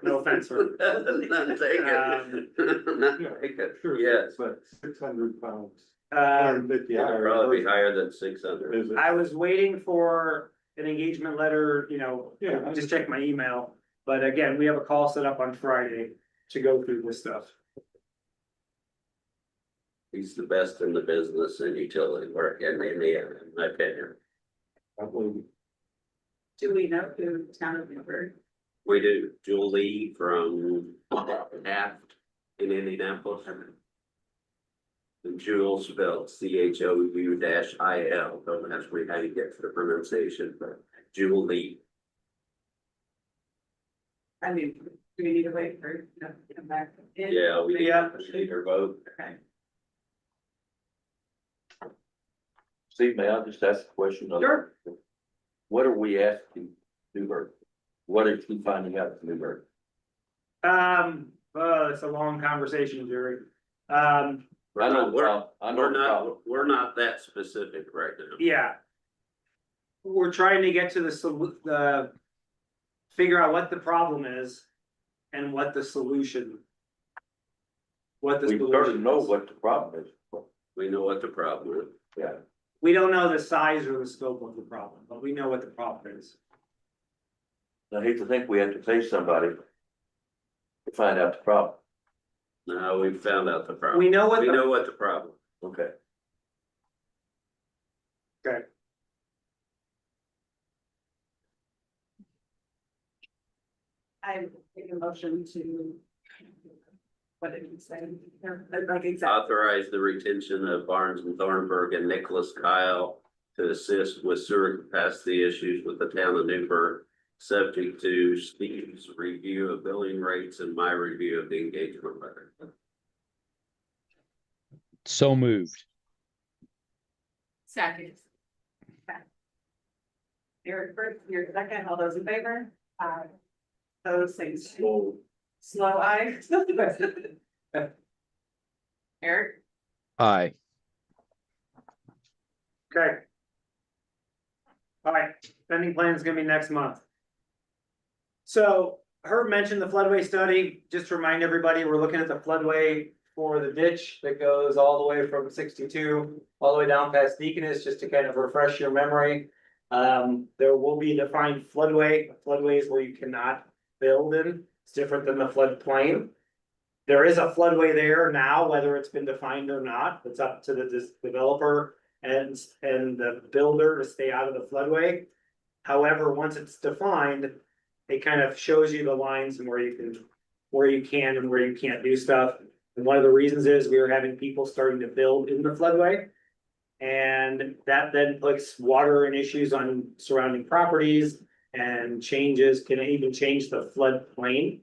No offense, Herb. None taken. None taken. sure. Yes. But 600 pounds, Um, 150 It'll hours. probably be higher than 600. Is it? I was waiting for an engagement letter, Yeah, I just check my email. But again, we have a call set up on Friday to go through this stuff. He's the best in the business in utility work in Indiana, in my opinion. I believe. Do we know who town of Newburgh? We do. Julie from Taft in Indianapolis. And Jewel spelled CHOU-IL. Don't ask me how you get the pronunciation, but Julie. I mean, do we need to wait for, to come back? in? Yeah, we Yeah. need her vote. Okay. Steve, may I just ask a question? Sure. What are we asking Newburgh? What is he finding out at Newburgh? It's a long conversation, Jerry. I know, We're not that specific right now. Yeah. We're trying to get to figure out what the problem is and what the solution. we sort of solution know is. what the problem is. We know what the problem is. Yeah. We don't know the size or the scope of the problem, but we know what the problem is. I hate to think we have to pay somebody to find out the problem. No, we found out the problem. We know what We the, know what the problem. Okay. I make a motion to. What did you say? Like exactly, Authorize the retention of Barnes and Thornburg and Nicholas Kyle to assist with sewer capacity issues with the town of Newburgh, subject to Steve's review of billing rates and my review of the engagement letter. So moved. Second. Eric first, your second, all those in favor? Those say slow eye. Eric, Aye. okay. All right, spending plan is gonna be next month. So Herb mentioned the floodway study. Just to remind everybody, we're looking at the floodway for the ditch that goes all the way from 62 all the way down past Deaconess, just to kind of refresh your memory. There will be defined floodways where you cannot build in. It's different than the floodplain. There is a floodway there now, whether it's been defined or not, it's up to the developer and the builder to stay out of the floodway. However, once it's defined, it kind of shows you the lines and where you can and where you can't do stuff. And one of the reasons is we were having people starting to build in the floodway. And that then puts water and issues on surrounding properties and can even change the floodplain.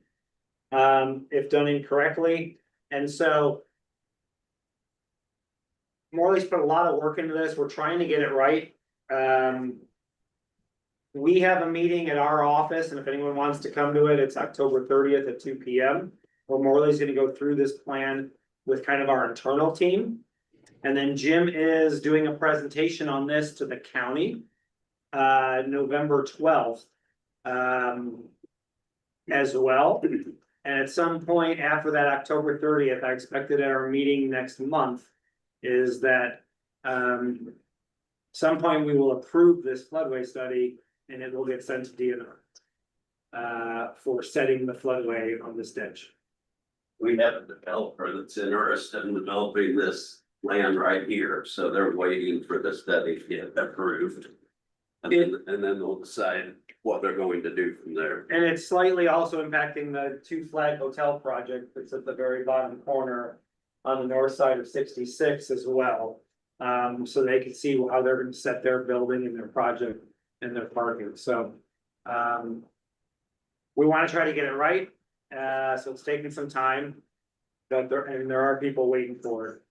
If done incorrectly, and so. Morley's put a lot of work into this, we're trying to get it right. We have a meeting at our office, and if anyone wants to come to it, it's October 30th at 2 p.m. Where Morley's gonna go through this plan with kind of our internal team. And then Jim is doing a presentation on this to the county, November 12th. As well, and at some point after that October 30th, I expected at our meeting next month. Is that, some point we will approve this floodway study and it will get sent to DNR. For setting the floodway on this ditch. We have a developer that's interested in developing this land right here, so they're waiting for the study to get approved. And then they'll decide what they're going to do from there. And it's slightly also impacting the Two Flag Hotel project that's at the very bottom corner on the north side of 66 as well. So they can see how they're gonna set their building and their project and their parking, so. We wanna try to get it right, so it's taking some time. But there are people waiting for it.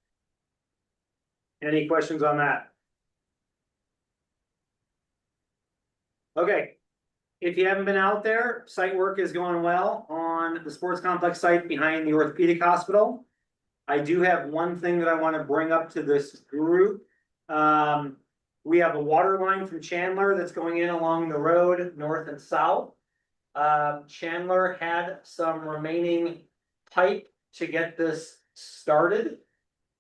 Any questions on that? Okay, if you haven't been out there, site work is going well on the sports complex site behind the orthopedic hospital. I do have one thing that I want to bring up to this group. We have a water line from Chandler that's going in along the road, north and south. Chandler had some remaining pipe to get this started.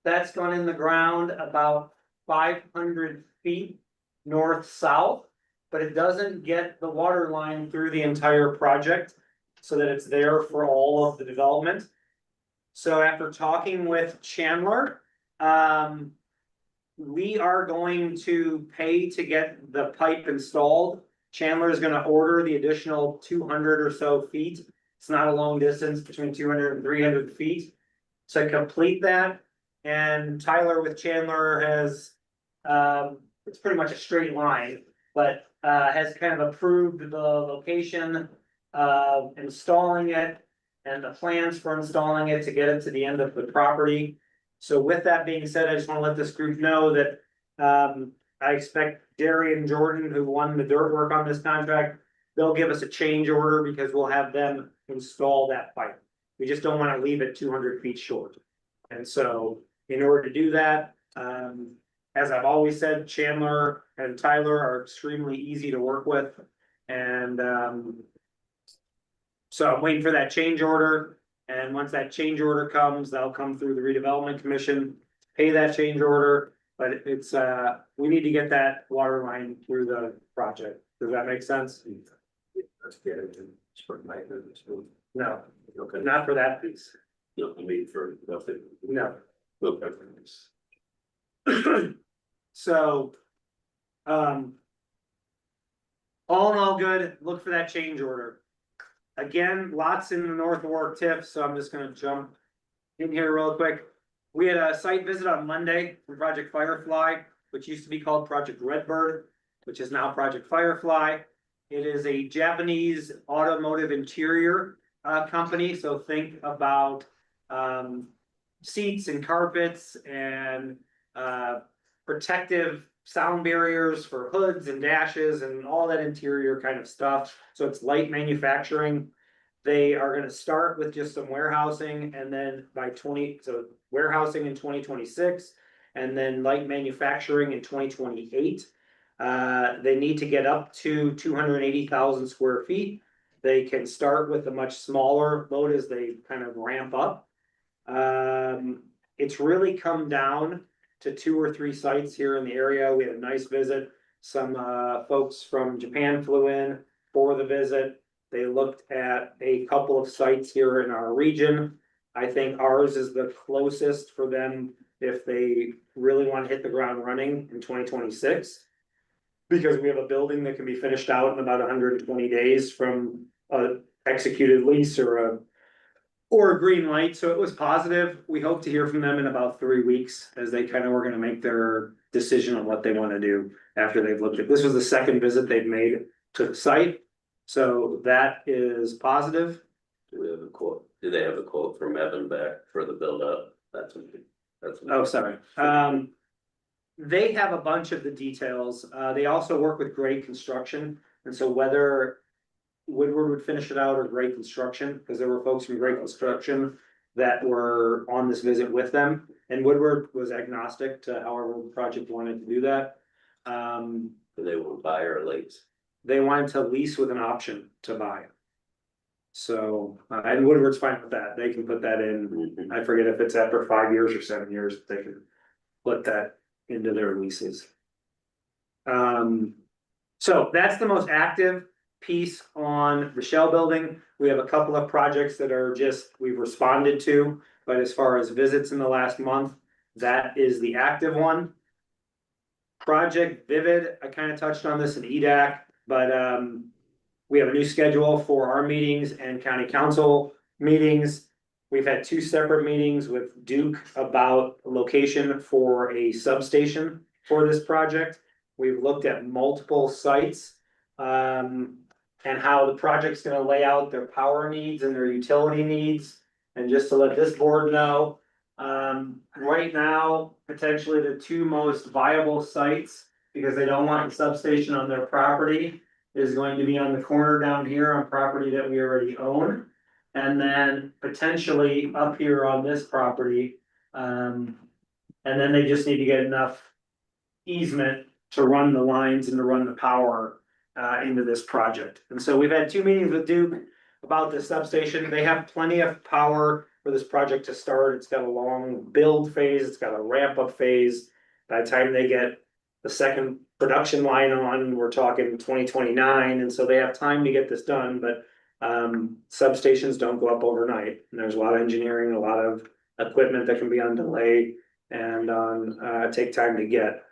That's gone in the ground about 500 feet north-south. But it doesn't get the water line through the entire project so that it's there for all of the development. So after talking with Chandler, we are going to pay to get the pipe installed. Chandler is gonna order the additional 200 or so feet. It's not a long distance, between 200 and 300 feet. To complete that, and Tyler with Chandler has, it's pretty much a straight line, but has kind of approved the location of installing it and the plans for installing it to get it to the end of the property. So with that being said, I just want to let this group know that I expect Derry and Jordan, who won the dirt work on this contract, they'll give us a change order because we'll have them install that pipe. We just don't want to leave it 200 feet short. And so in order to do that, as I've always said, Chandler and Tyler are extremely easy to work with. And so I'm waiting for that change order. And once that change order comes, that'll come through the redevelopment commission, pay that change order. But it's, we need to get that water line through the project. Does that make sense? No, Okay, not for that piece. no, I mean for nothing. No. Okay. So, all in all good, look for that change order. Again, lots in the North Warwick TIF, so I'm just gonna jump in here real quick. We had a site visit on Monday from Project Firefly, which used to be called Project Redbird, which is now Project Firefly. It is a Japanese automotive interior company, so think about seats and carpets and protective sound barriers for hoods and dashes and all that interior kind of stuff. So it's light manufacturing. They are gonna start with just some warehousing and then warehousing in 2026 and then light manufacturing in 2028. They need to get up to 280,000 square feet. They can start with a much smaller load as they kind of ramp up. It's really come down to 2 or 3 sites here in the area. We had a nice visit. Some folks from Japan flew in for the visit. They looked at a couple of sites here in our region. I think ours is the closest for them if they really want to hit the ground running in 2026. Because we have a building that can be finished out in about 120 days from a executed lease or a green light, so it was positive. We hope to hear from them in about 3 weeks as they kind of were gonna make their decision on what they want to do after they've looked at, this was the second visit they've made to the site. So that is positive. Do we have a quote? Do they have a quote from Evan back for the build up? That's. Oh, sorry. They have a bunch of the details. They also work with grade construction. And so whether Woodward would finish it out or grade construction, because there were folks from grade construction that were on this visit with them. And Woodward was agnostic to however the project wanted to do that. Do they want to buy or lease? They wanted to lease with an option to buy. So, and Woodward's fine with that. They can put that in. I forget if it's after 5 years or 7 years, they can put that into their leases. So that's the most active piece on the Shell building. We have a couple of projects that are just, we've responded to, but as far as visits in the last month, that is the active one. Project Vivid, I kind of touched on this in EDAC, but we have a new schedule for our meetings and county council meetings. We've had 2 separate meetings with Duke about a location for a substation for this project. We've looked at multiple sites, and how the project's gonna lay out their power needs and their utility needs. And just to let this board know, right now, potentially the 2 most viable sites, because they don't want the substation on their property, is going to be on the corner down here on property that we already own. And then potentially up here on this property. And then they just need to get enough easement to run the lines and to run the power into this project. And so we've had 2 meetings with Duke about the substation. They have plenty of power for this project to start. It's got a long build phase, it's got a ramp up phase. By the time they get the second production line on, we're talking 2029, and so they have time to get this done, but substations don't go up overnight. And there's a lot of engineering, a lot of equipment that can be on delay and on take time to get.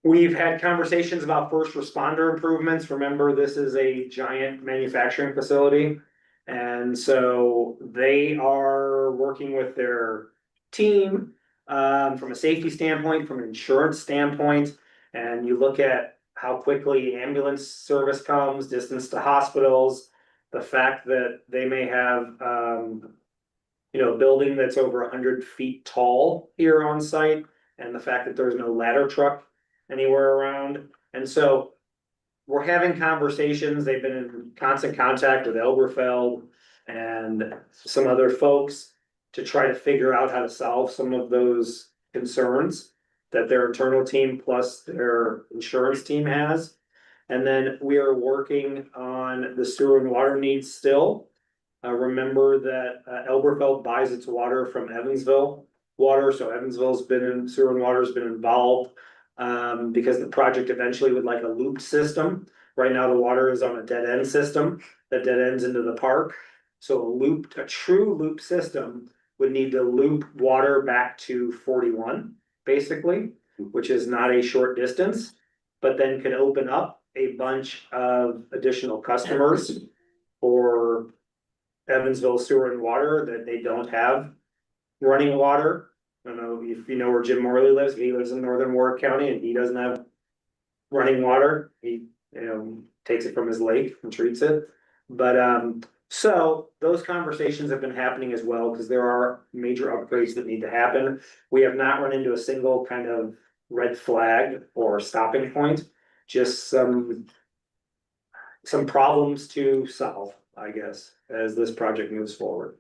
We've had conversations about first responder improvements. Remember, this is a giant manufacturing facility. And so they are working with their team from a safety standpoint, from an insurance standpoint. And you look at how quickly ambulance service comes, distance to hospitals, the fact that they may have, a building that's over 100 feet tall here on site, and the fact that there's no ladder truck anywhere around. And so we're having conversations. They've been in constant contact with Elberfeld and some other folks to try to figure out how to solve some of those concerns that their internal team plus their insurance team has. And then we are working on the sewer and water needs still. Remember that Elberfeld buys its water from Evansville Water, so Evansville's been in, sewer and water's been involved. Because the project eventually would like a looped system. Right now, the water is on a dead end system that dead ends into the park. So a true loop system would need to loop water back to 41, basically, which is not a short distance, but then could open up a bunch of additional customers for Evansville Sewer and Water that they don't have running water. I don't know if you know where Jim Morley lives. He lives in northern Warrick County and he doesn't have running water. He, takes it from his lake and treats it. But, so those conversations have been happening as well, because there are major upgrades that need to happen. We have not run into a single kind of red flag or stopping point, just some problems to solve, I guess, as this project moves forward.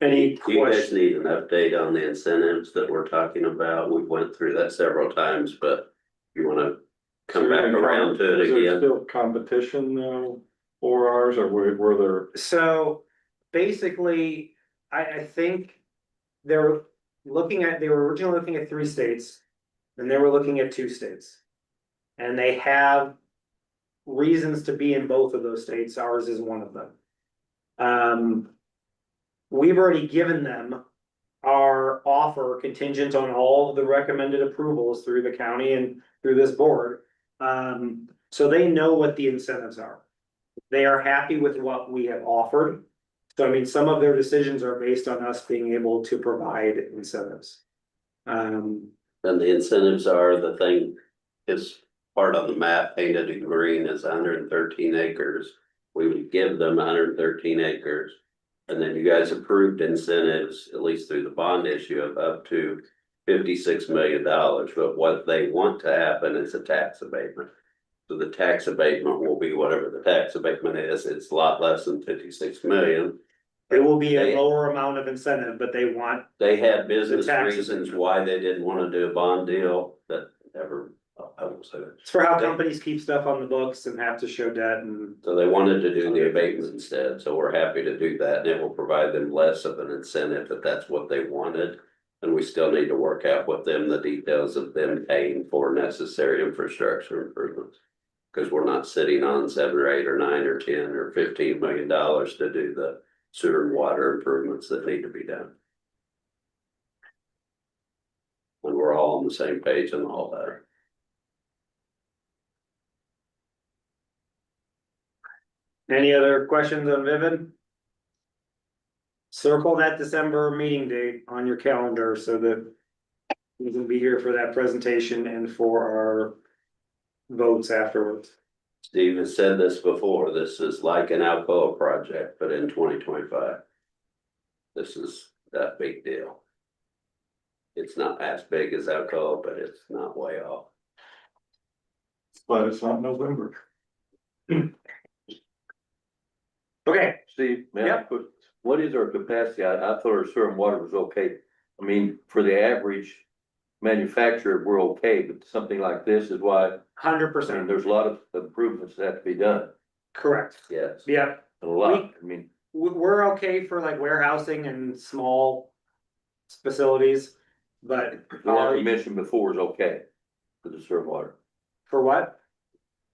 Any Do you guys questions? need an update on the incentives that we're talking about? We went through that several times, but you wanna come back around to it Is there again? still competition now for ours, or were there? So basically, I think they were originally looking at 3 states, and they were looking at 2 states. And they have reasons to be in both of those states. Ours is one of them. we've already given them our offer contingent on all of the recommended approvals through the county and through this board. So they know what the incentives are. They are happy with what we have offered. So I mean, some of their decisions are based on us being able to provide incentives. And the incentives are the thing is part on the map painted in green is 113 acres. We would give them 113 acres. And then you guys approved incentives, at least through the bond issue of up to $56 million. But what they want to happen is a tax abatement. So the tax abatement will be whatever the tax abatement is. It's a lot less than 56 million. It will be a lower amount of incentive, but they want, They had business The tax reasons why they didn't wanna do a bond deal that never, I won't say that. it's for how companies keep stuff on the books and have to show debt and. So they wanted to do the abatement instead, so we're happy to do that, and it will provide them less of an incentive, but that's what they wanted. And we still need to work out with them the details of them paying for necessary infrastructure improvements. Cause we're not sitting on 7 or 8 or 9 or 10 or $15 million to do the sewer and water improvements that need to be done. And we're all on the same page and all that. Any other questions on Vivid? Circle that December meeting date on your calendar so that we can be here for that presentation and for our votes afterwards. Steve has said this before, this is like an Alcoa project, but in 2025. This is that big deal. It's not as big as Alcoa, but it's not way off. But it's not November. Okay, Steve, may I Yep. put, what is our capacity? I thought our sewer and water was okay. I mean, for the average manufacturer, we're okay, but something like this is why, I mean, 100%, there's a lot of improvements that have to be done. correct. Yes. Yeah, A lot, I mean, we're okay for like warehousing and small facilities, but. the one we mentioned before is okay for the sewer and water. For what?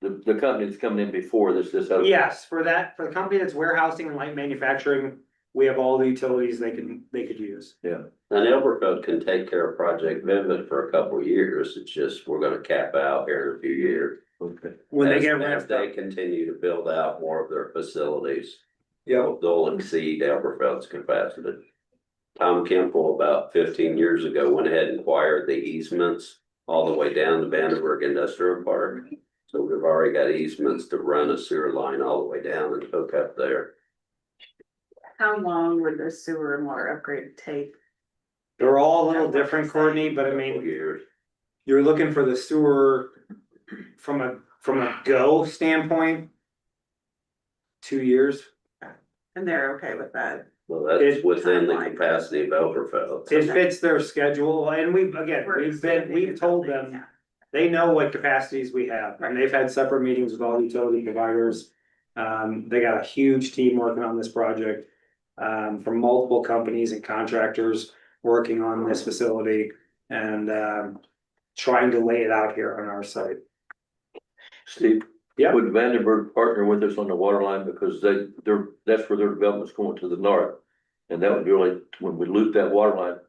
The company that's coming in before this other. Yes, for that, for the company that's warehousing and light manufacturing, we have all the utilities they could use. And Elberfeld can take care of Project Vivid for a couple of years, it's just, we're gonna cap out here in a few years. Okay. When they As- get as ramped they up. continue to build out more of their facilities. Yeah. They'll exceed Elberfeld's capacity. Tom Kemple about 15 years ago went ahead and acquired the easements all the way down to Vandenberg Industrial Park. So we've already got easements to run a sewer line all the way down and hook up there. How long would the sewer and water upgrade take? They're all a little different, Courtney, but I Couple mean, years. you're looking for the sewer from a go standpoint. 2 years. And they're okay with that. Well, that's It- within the capacity of Elberfeld. It fits their schedule and we've told them, Yeah. they know what capacities we have. And they've had separate meetings with all the utility providers. They got a huge team working on this project. From multiple companies and contractors working on this facility and, trying to lay it out here on our site. Steve? Yeah. Would Vandenberg partner with us on the water line because that's where their development's going to the north? And that would really, when we loop that water line,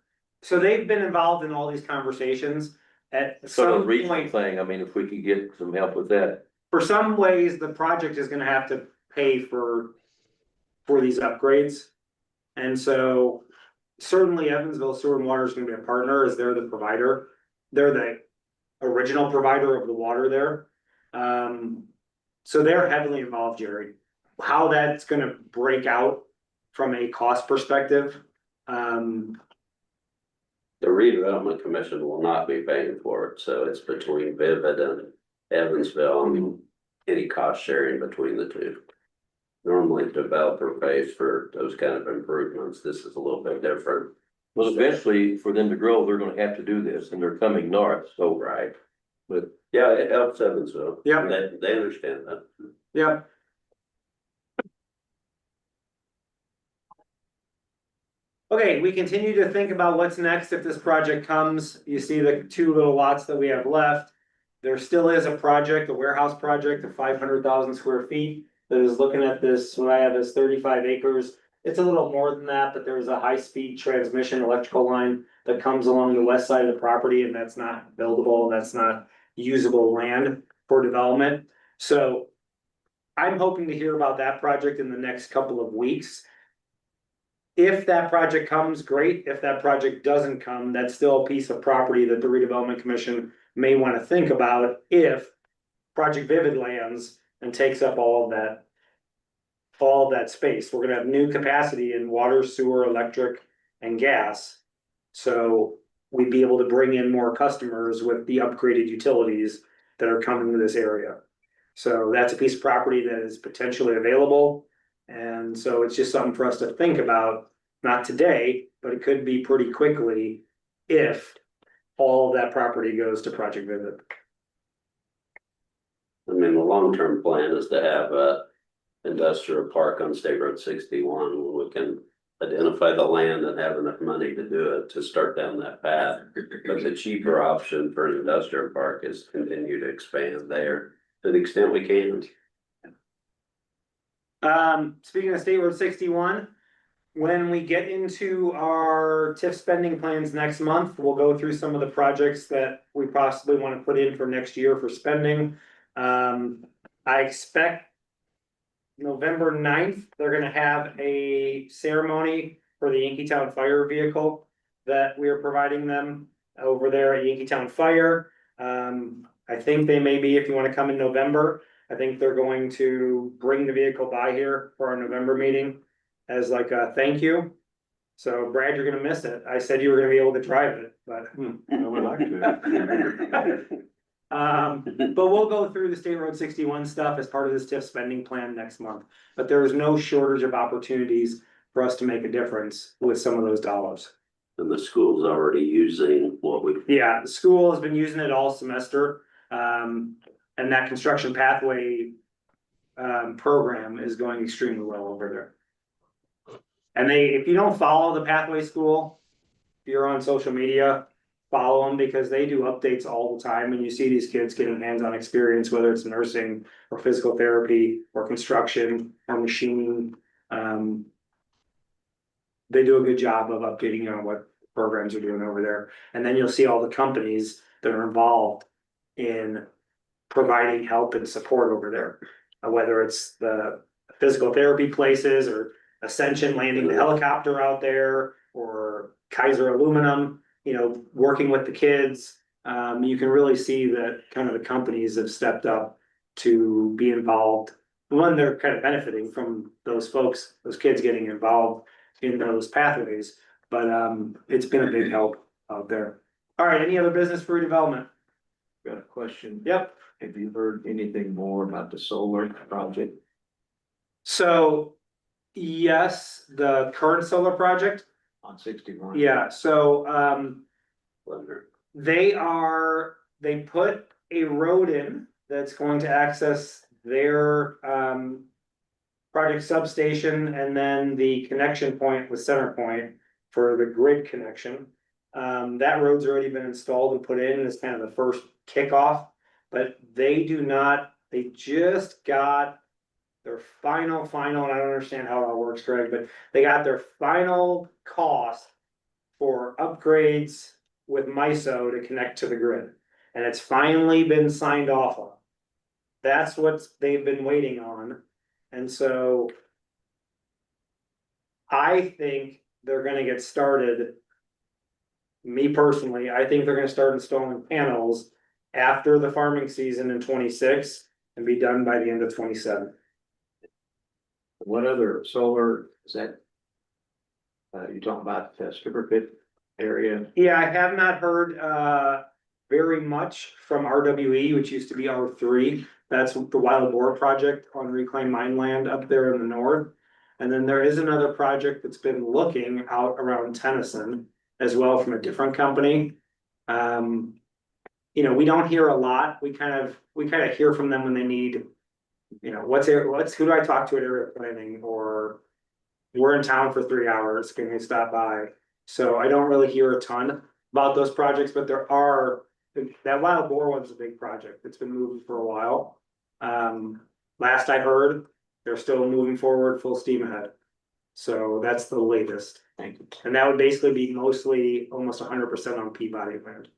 So they've been involved in all these conversations at it's sort of a some regional point. thing. I mean, if we could get some help with that. For some ways, the project is gonna have to pay for these upgrades. And so certainly Evansville Sewer and Water is gonna be a partner as they're the provider. They're the original provider of the water there. So they're heavily involved, Jerry. How that's gonna break out from a cost perspective. The redevelopment commission will not be paying for it, so it's between Vivid and Evansville, and any cost sharing between the two. Normally developer pays for those kind of improvements, this is a little bit different. Well, eventually, for them to grow, they're gonna have to do this and they're coming north, so. Right. But Yeah, it helps Evansville. Yeah. They understand that. Yeah. Okay, we continue to think about what's next if this project comes. You see the 2 little lots that we have left. There still is a project, a warehouse project of 500,000 square feet that is looking at this, what I have is 35 acres. it's a little more than that, but there's a high-speed transmission electrical line that comes along the west side of the property, and that's not buildable, that's not usable land for development. So I'm hoping to hear about that project in the next couple of weeks. If that project comes, great. If that project doesn't come, that's still a piece of property that the redevelopment commission may want to think about if Project Vivid lands and takes up all of that. All of that space. We're gonna have new capacity in water, sewer, electric, and gas. So we'd be able to bring in more customers with the upgraded utilities that are coming to this area. So that's a piece of property that is potentially available. And so it's just something for us to think about, not today, but it could be pretty quickly if all of that property goes to Project Vivid. I mean, the long-term plan is to have a industrial park on State Road 61, where we can identify the land and have enough money to do it, to start down that path. But the cheaper option for an industrial park is continue to expand there to the extent we can. Speaking of State Road 61, when we get into our TIF spending plans next month, we'll go through some of the projects that we possibly want to put in for next year for spending. I expect November 9th, they're gonna have a ceremony for the Yankeetown Fire vehicle that we are providing them over there at Yankeetown Fire. I think they may be, if you wanna come in November, I think they're going to bring the vehicle by here for our November meeting as like a thank you. So Brad, you're gonna miss it. I said you were gonna be able to drive it, but. I would like to. But we'll go through the State Road 61 stuff as part of this TIF spending plan next month. But there is no shortage of opportunities for us to make a difference with some of those dollars. And the school's already using what we. Yeah, the school has been using it all semester. And that construction pathway program is going extremely well over there. And if you don't follow the pathway school, if you're on social media, follow them because they do updates all the time and you see these kids getting hands-on experience, whether it's nursing or physical therapy or construction or machining. They do a good job of updating you on what programs are doing over there. And then you'll see all the companies that are involved in providing help and support over there. Whether it's the physical therapy places or Ascension landing the helicopter out there or Kaiser Aluminum, you know, working with the kids. You can really see that kind of the companies have stepped up to be involved. One, they're kind of benefiting from those folks, those kids getting involved in those pathways, but it's been a big help out there. All right, any other business for redevelopment? Got a question. Yep. Have you heard anything more about the solar project? So, yes, the current solar project, On 61? yeah, so Wonder. they put a road in that's going to access their project substation and then the connection point with CenterPoint for the grid connection. That road's already been installed and put in as kind of the first kickoff, but they just got their final, and I don't understand how it all works, Greg, but they got their final cost for upgrades with MISO to connect to the grid. And it's finally been signed off on. That's what they've been waiting on. And so I think they're gonna get started. Me personally, I think they're gonna start installing panels after the farming season in 26 and be done by the end of 27. What other solar is that? You talking about the stripper pit area? Yeah, I have not heard very much from RWE, which used to be R3. That's the Wild Boar project on reclaimed mine land up there in the north. And then there is another project that's been looking out around Tennyson as well from a different company. You know, we don't hear a lot. We kind of hear from them when they need, you know, who do I talk to at area planning, or we're in town for 3 hours, can you stop by? So I don't really hear a ton about those projects, but that Wild Boar one's a big project. It's been moving for a while. Last I heard, they're still moving forward full steam ahead. So that's the latest, Thank you. and that would basically be mostly almost 100% on Peabody land,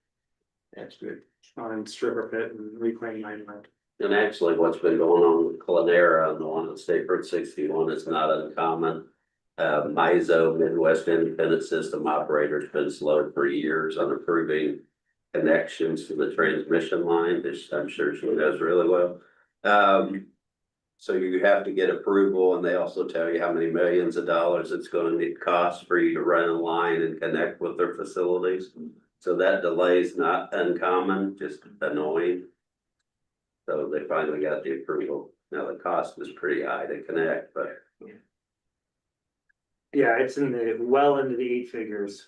That's good. on stripper pit and reclaimed mine land. And actually, what's been going on with Culinera and the one at State Road 61 is not uncommon. MISO, Midwest Independent System Operator's been slow for years on approving connections to the transmission line, which I'm sure she does really well. So you have to get approval, and they also tell you how many millions of dollars it's going to cost for you to run a line and connect with their facilities. So that delay is not uncommon, just annoying. So they finally got the approval. Now the cost is pretty high to connect, but Yeah, it's in the, well into the 8 figures.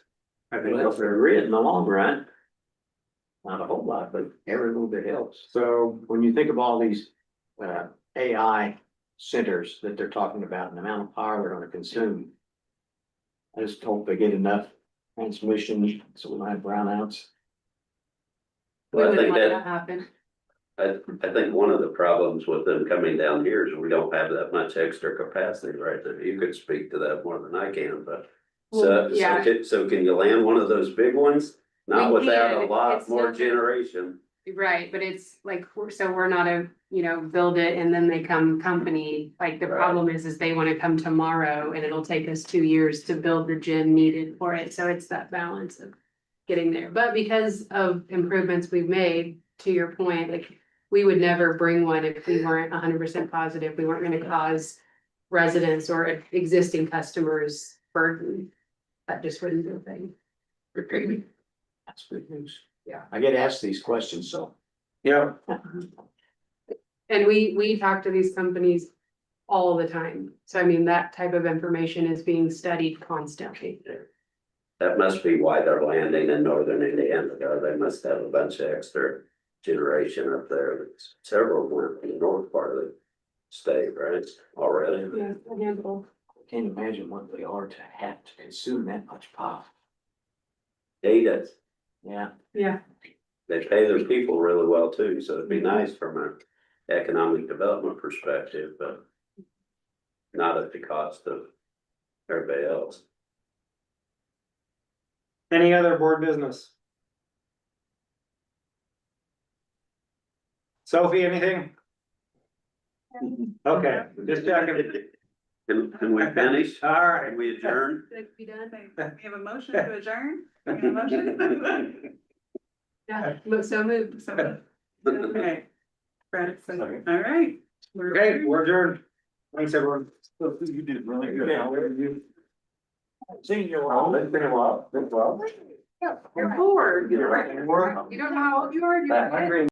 I think, Well, for real, in the long run. Not a whole lot, but every little bit helps. so, When you think of all these AI centers that they're talking about and the amount of power they're gonna consume. I just hope they get enough transmission so we don't have brownouts. We Well, I wouldn't think let that- that happen. I think one of the problems with them coming down here is we don't have that much extra capacity right there. You could speak to that more than I can, but. Well, yeah. So can you land one of those big ones? Not We without can. a lot It's more not- generation. Right, but it's like, we're not a, build it and then they come company. Like the Right. problem is they wanna come tomorrow and it'll take us 2 years to build the gym needed for it. So it's that balance of getting there. But because of improvements we've made, to your point, like we would never bring one if we weren't 100% positive. We weren't gonna cause residents or existing customers burden. That just wouldn't be a thing. That's good news. Yeah. I get asked these questions, so. yeah, And we talk to these companies all the time. So I mean, that type of information is being studied constantly. That must be why they're landing in northern Indiana, though. They must have a bunch of extra generation up there. Several were in the north part of the state, right, already. Yeah, a handful. I can't imagine what they are to have to consume that much power. Data, Yeah, Yeah. they pay their people really well too, so it'd be nice from an economic development perspective, but not at the cost of everybody else. any other board business? Sophie, anything? Okay, just checking. Can we finish? All right. Can we adjourn? Could it be done? We have a motion to adjourn? We have a motion? Yeah, so moved. So, okay. Brad, so, all right. We're Okay, adjourned. we're adjourned. Thanks, everyone. You did really good. How are you? seen you Oh, it's been a while, You're bored. You're right. You don't know how old you are. You're a kid.